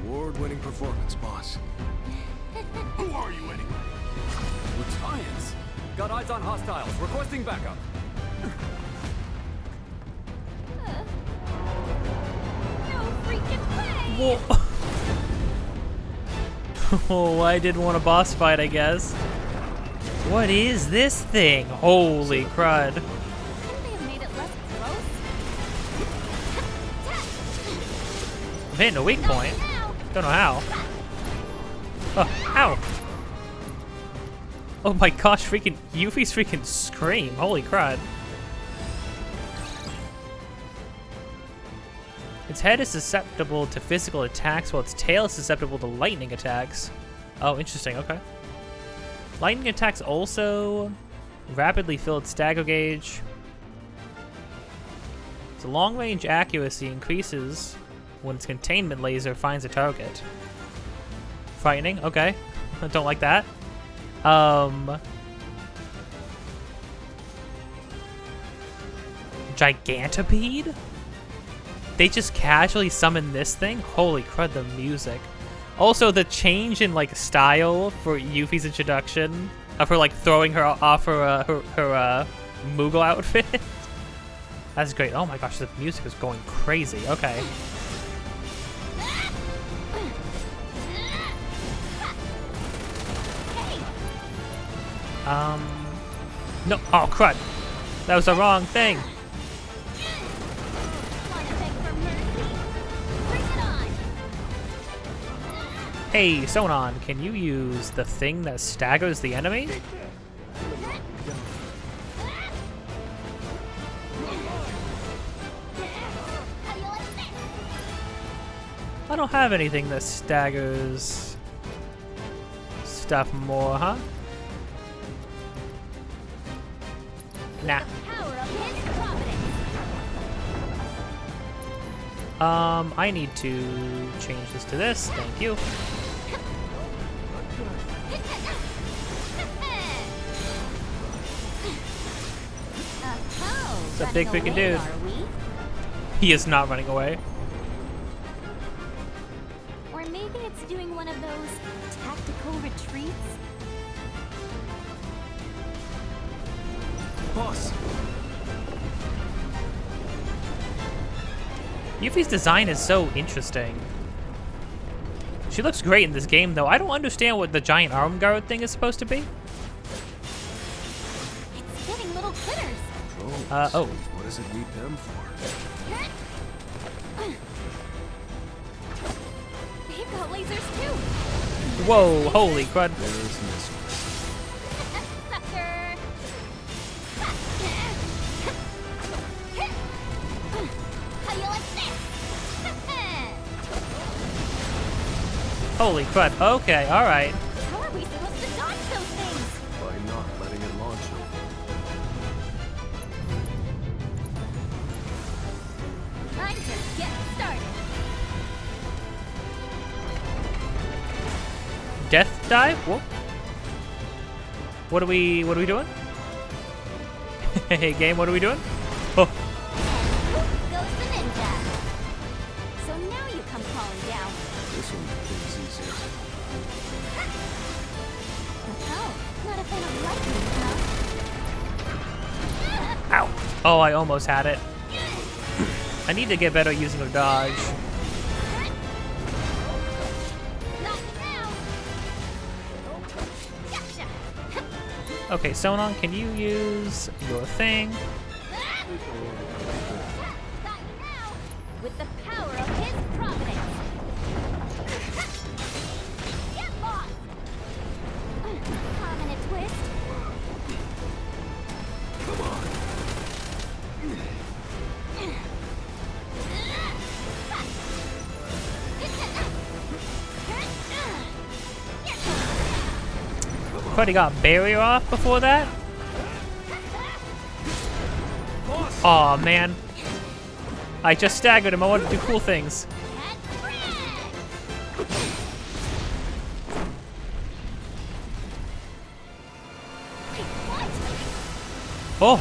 Award-winning performance, boss. Who are you anyway? Wutaians. Got eyes on hostiles. Requesting backup. No freaking way! Whoa. Oh, I didn't want a boss fight, I guess. What is this thing? Holy crud. Couldn't they have made it less gross? I'm hitting a weak point. Don't know how. Oh, ow. Oh my gosh, freaking Yuffie's freaking scream. Holy crud. Its head is susceptible to physical attacks, while its tail is susceptible to lightning attacks. Oh, interesting, okay. Lightning attacks also rapidly fill its stagger gauge. Its long-range accuracy increases when its containment laser finds a target. Frightening, okay. I don't like that. Gigantopede? They just casually summon this thing? Holy crud, the music. Also, the change in, like, style for Yuffie's introduction of her, like, throwing her off her Moogle outfit. That's great. Oh my gosh, the music is going crazy. Okay. No. Oh, crud. That was the wrong thing. Hey, Sonon, can you use the thing that staggers the enemy? I don't have anything that staggers stuff more, huh? Nah. I need to change this to this. Thank you. It's a big freaking dude. He is not running away. Or maybe it's doing one of those tactical retreats? Boss! Yuffie's design is so interesting. She looks great in this game, though. I don't understand what the giant arm guard thing is supposed to be. It's getting little critters. Oh. What does it need them for? They've got lasers too. Whoa, holy crud. There's this Sucker. How you like this? Holy crud. Okay, alright. How are we supposed to dodge those things? by not letting it launch them. I'm just getting started. Death dive? Whoa. What are we doing? Hey game, what are we doing? Oh. Poof goes the ninja. So now you come crawling down. This one things easier. Oh, not a fan of lightning, huh? Ow. Oh, I almost had it. I need to get better using a dodge. Okay, Sonon, can you use your thing? With the power of his providence. Get lost! Caught in a twist. Come on. Probably got barrier off before that. Aw, man. I just staggered him. I wanted to do cool things. Oh.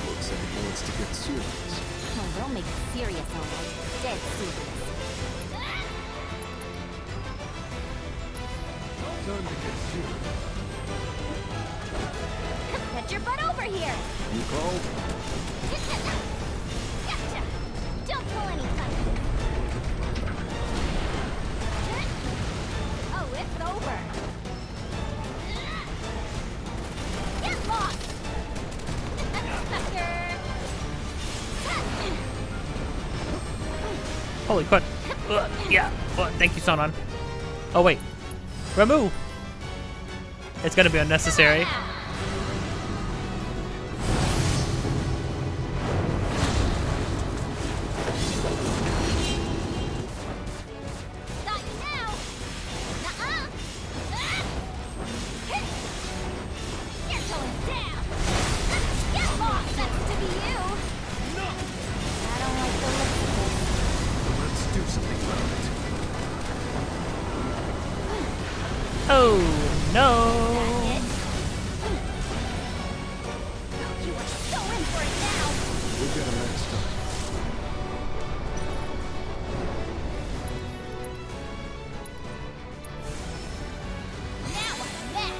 Looks like he wants to get serious. Oh, they'll make it serious, alright. Dead serious. Time to get serious. Get your butt over here! You called? Gotcha! Don't pull any punches! Oh, it's over! Get lost! Sucker! Holy crud. Yeah. Thank you, Sonon. Oh, wait. Ramu! It's gonna be unnecessary. Got you now! Nuh-uh! You're going down! Get lost! That's to be you! No! I don't like the looks of this. Let's do something about it. Oh, no. You are so in for it now! We'll get him next time. Now I'm mad!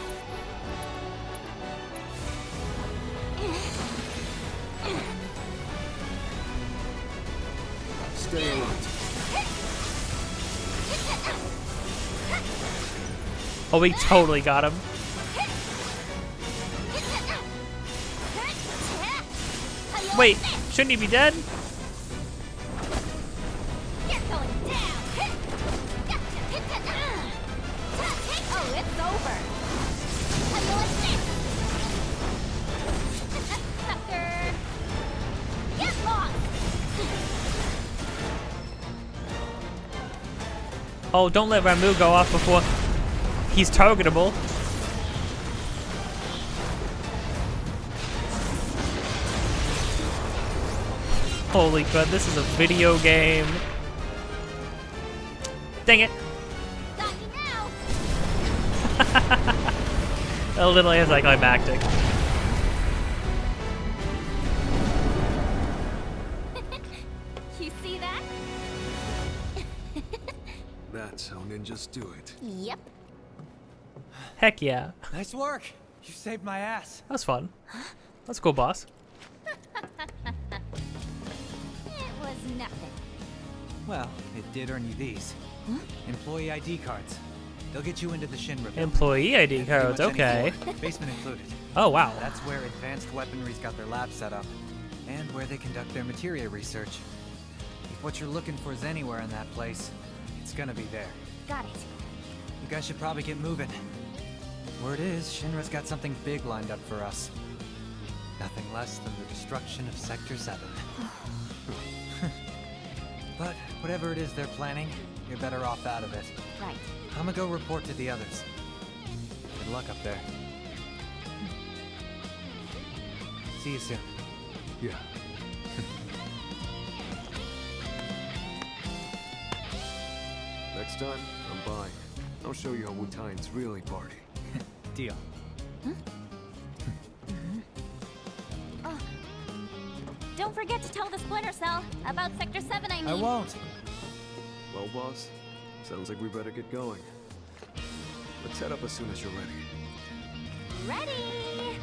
Stay alert. Oh, we totally got him. Wait, shouldn't he be dead? Oh, don't let Ramu go off before he's targetable. Holy crap, this is a video game. Dang it. A little anticlimactic. You see that? That's how ninjas do it. Yep. Heck yeah. Nice work. You saved my ass. That was fun. That's cool, boss. It was nothing. Well, it did earn you these. Employee ID cards. They'll get you into the Shinra building. Employee ID And pretty cards, much any okay. floor, basement included. Oh, wow. That's where advanced weaponry's got their lab set up, and where they conduct their materia research. If what you're looking for is anywhere in that place, it's gonna be there. Got it. You guys should probably get moving. Word is, Shinra's got something big lined up for us. Nothing less than the destruction of Sector 7. But whatever it is they're planning, you're better off out of it. Right. I'm gonna go report to the others. Good luck up there. See you soon. Yeah. Next time, I'm buying. I'll show you how Wutaians really party. Deal. Don't forget to tell the Splinter Cell about Sector 7, I mean. I won't. Well, boss, sounds like we better get going. Let's head up as soon as you're ready. Ready!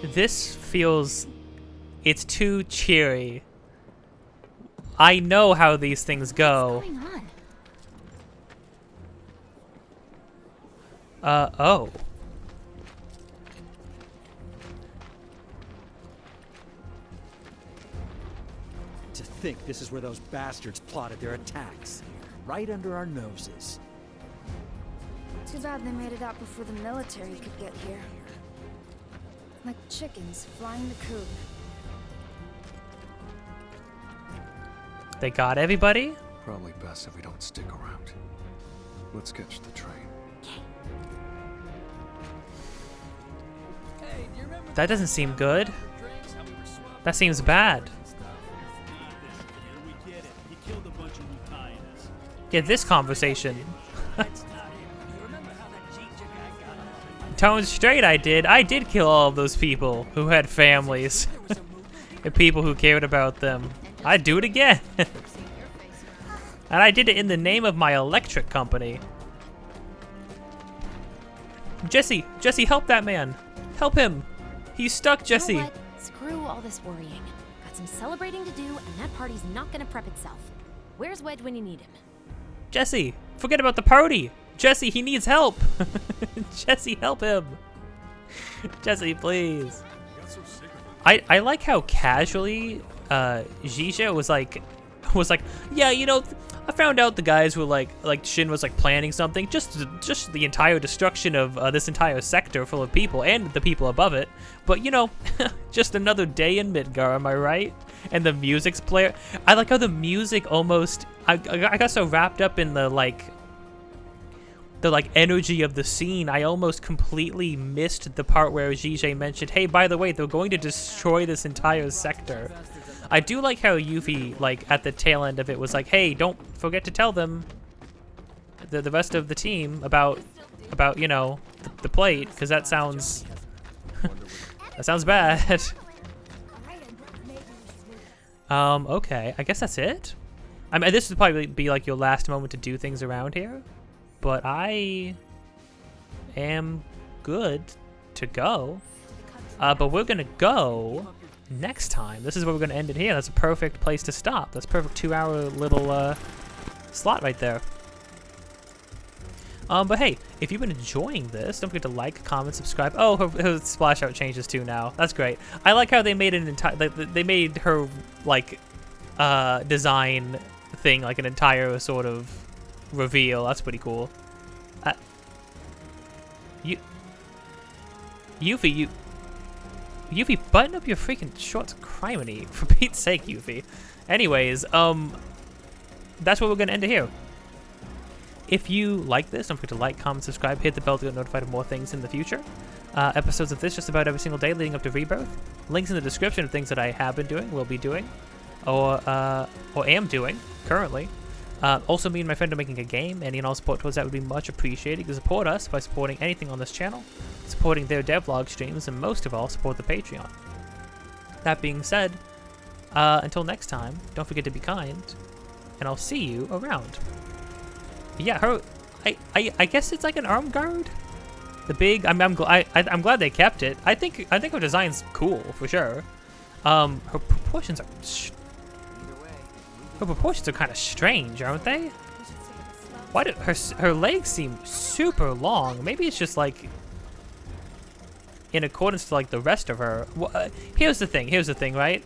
This feels... it's too cheery. I know how these things go. What's going on? Oh. To think this is where those bastards plotted their attacks. Right under our noses. Too bad they made it out before the military could get here. Like chickens flying the coop. They got everybody? Probably best if we don't stick around. Let's catch the train. That doesn't seem good. That seems bad. Get this conversation. Tone straight, I did kill all of those people who had families. And people who cared about them. I'd do it again. And I did it in the name of my electric company. Jesse, help that man. Help him. He's stuck, Jesse. You know what? Screw all this worrying. Got some celebrating to do, and that party's not gonna prep itself. Where's Wedge when you need him? Jesse, forget about the party. Jesse, he needs help. Jesse, help him. Jesse, please. I like how casually Zhizha was like, yeah, you know, I found out the guys were like Shin was like planning something, just the entire destruction of this entire sector full of people and the people above it. But you know, just another day in Midgar, am I right? And the music's player. I like how the music almost. I got so wrapped up in the energy of the scene, I almost completely missed the part where Zhizha mentioned, hey, by the way, they're going to destroy this entire sector. I do like how Yuffie, like, at the tail end of it was like, hey, don't forget to tell them, the rest of the team, about you know, the plate, because that sounds, that sounds bad. Okay, I guess that's it? I mean, this would probably be, like, your last moment to do things around here. But I am good to go. But we're gonna go next time. This is where we're gonna end it here. That's a perfect place to stop. That's a perfect 2-hour little slot right there. But hey, if you've been enjoying this, don't forget to like, comment, subscribe. Oh, her splash out changes too now. That's great. I like how they made an entire. They made her like design thing like an entire sort of reveal. That's pretty cool. Yuffie, Yuffie, button up your freaking shorts, criminy, for Pete's sake, Yuffie. Anyways, that's where we're gonna end it here. If you like this, don't forget to like, comment, subscribe, hit the bell to get notified of more things in the future. Episodes of this just about every single day leading up to Rebirth. Links in the description of things that I have been doing, will be doing, or am doing currently. Also, me and my friend are making a game. Any and all support towards that would be much appreciated. You can support us by supporting anything on this channel, supporting their devlog streams, and most of all, support the Patreon. That being said, until next time, don't forget to be kind, and I'll see you around. Yeah, I guess it's like an arm guard. The big, I'm glad they kept it. I think her design's cool for sure. Her proportions are kind of strange, aren't they? Why do her legs seem super long? Maybe it's just like in accordance to like the rest of her. Well, here's the thing, right?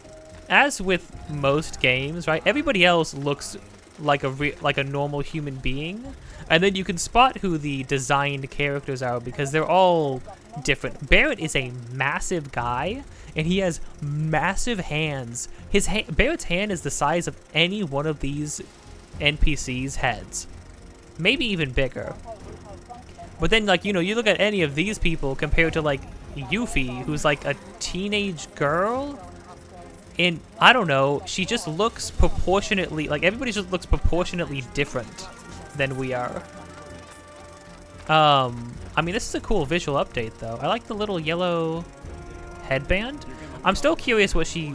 As with most games, right? Everybody else looks like a normal human being, and then you can spot who the designed characters are because they're all different. Barrett is a massive guy, and he has massive hands. Barrett's hand is the size of any one of these NPCs' heads, maybe even bigger. But then, like, you know, you look at any of these people compared to like Yuffie, who's like a teenage girl. And I don't know, she just looks proportionately, like everybody just looks proportionately different than we are. I mean, this is a cool visual update though. I like the little yellow headband. I'm still curious what she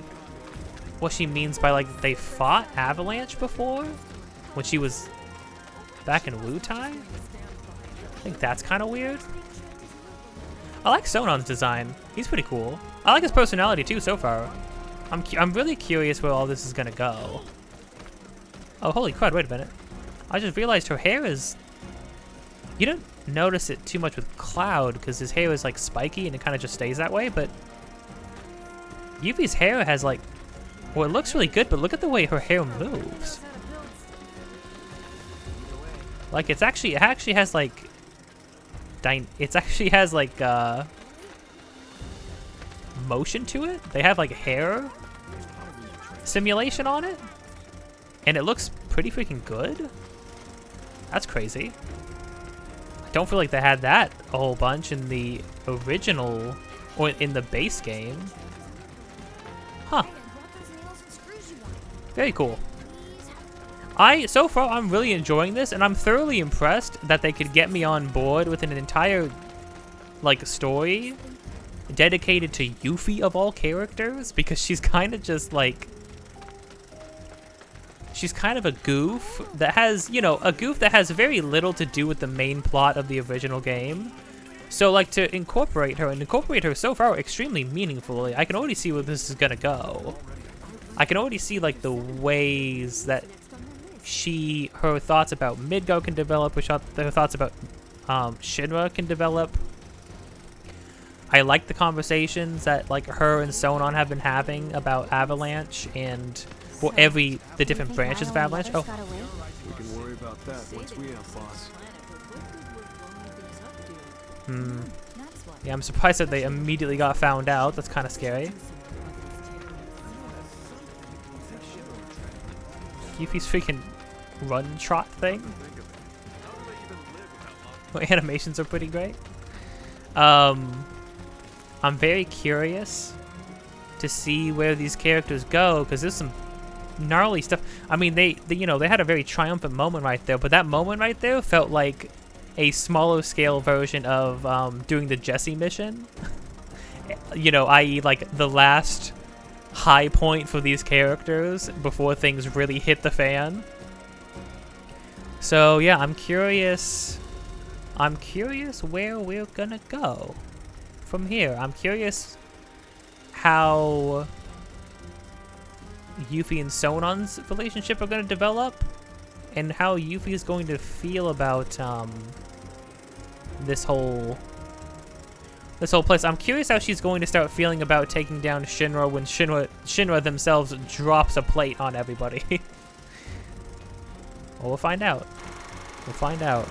means by like they fought Avalanche before when she was back in Wutai. I think that's kind of weird. I like Sonon's design. He's pretty cool. I like his personality too so far. I'm really curious where all this is gonna go. Oh, holy crud, wait a minute. I just realized her hair is... You don't notice it too much with Cloud because his hair is like spiky and it kind of just stays that way, but Yuffie's hair has like... Well, it looks really good, but look at the way her hair moves. Like, it actually has like... It actually has like, motion to it. They have like hair simulation on it, and it looks pretty freaking good. That's crazy. I don't feel like they had that a whole bunch in the original or in the base game. Huh. Very cool. So far I'm really enjoying this, and I'm thoroughly impressed that they could get me on board with an entire like story dedicated to Yuffie of all characters, because she's kind of just like, she's kind of a goof that has, you know, a goof that has very little to do with the main plot of the original game. So like to incorporate her so far extremely meaningfully, I can already see where this is gonna go. I can already see like the ways that her thoughts about Midgar can develop, her thoughts about Shinra can develop. I like the conversations that like her and Sonon have been having about Avalanche and the different branches of Avalanche. Oh, we can worry about that once we have boss. Yeah, I'm surprised that they immediately got found out. That's kind of scary. Yuffie's freaking run trot thing. Well, animations are pretty great. I'm very curious to see where these characters go, because there's some gnarly stuff. I mean, they you know, they had a very triumphant moment right there, but that moment right there felt like a smaller scale version of doing the Jesse mission. You know, i.e. like the last high point for these characters before things really hit the fan. So yeah, I'm curious where we're gonna go from here. I'm curious how Yuffie and Sonon's relationship are going to develop, and how Yuffie is going to feel about this whole place. I'm curious how she's going to start feeling about taking down Shinra when Shinra themselves drops a plate on everybody. Well, we'll find out. We'll find out.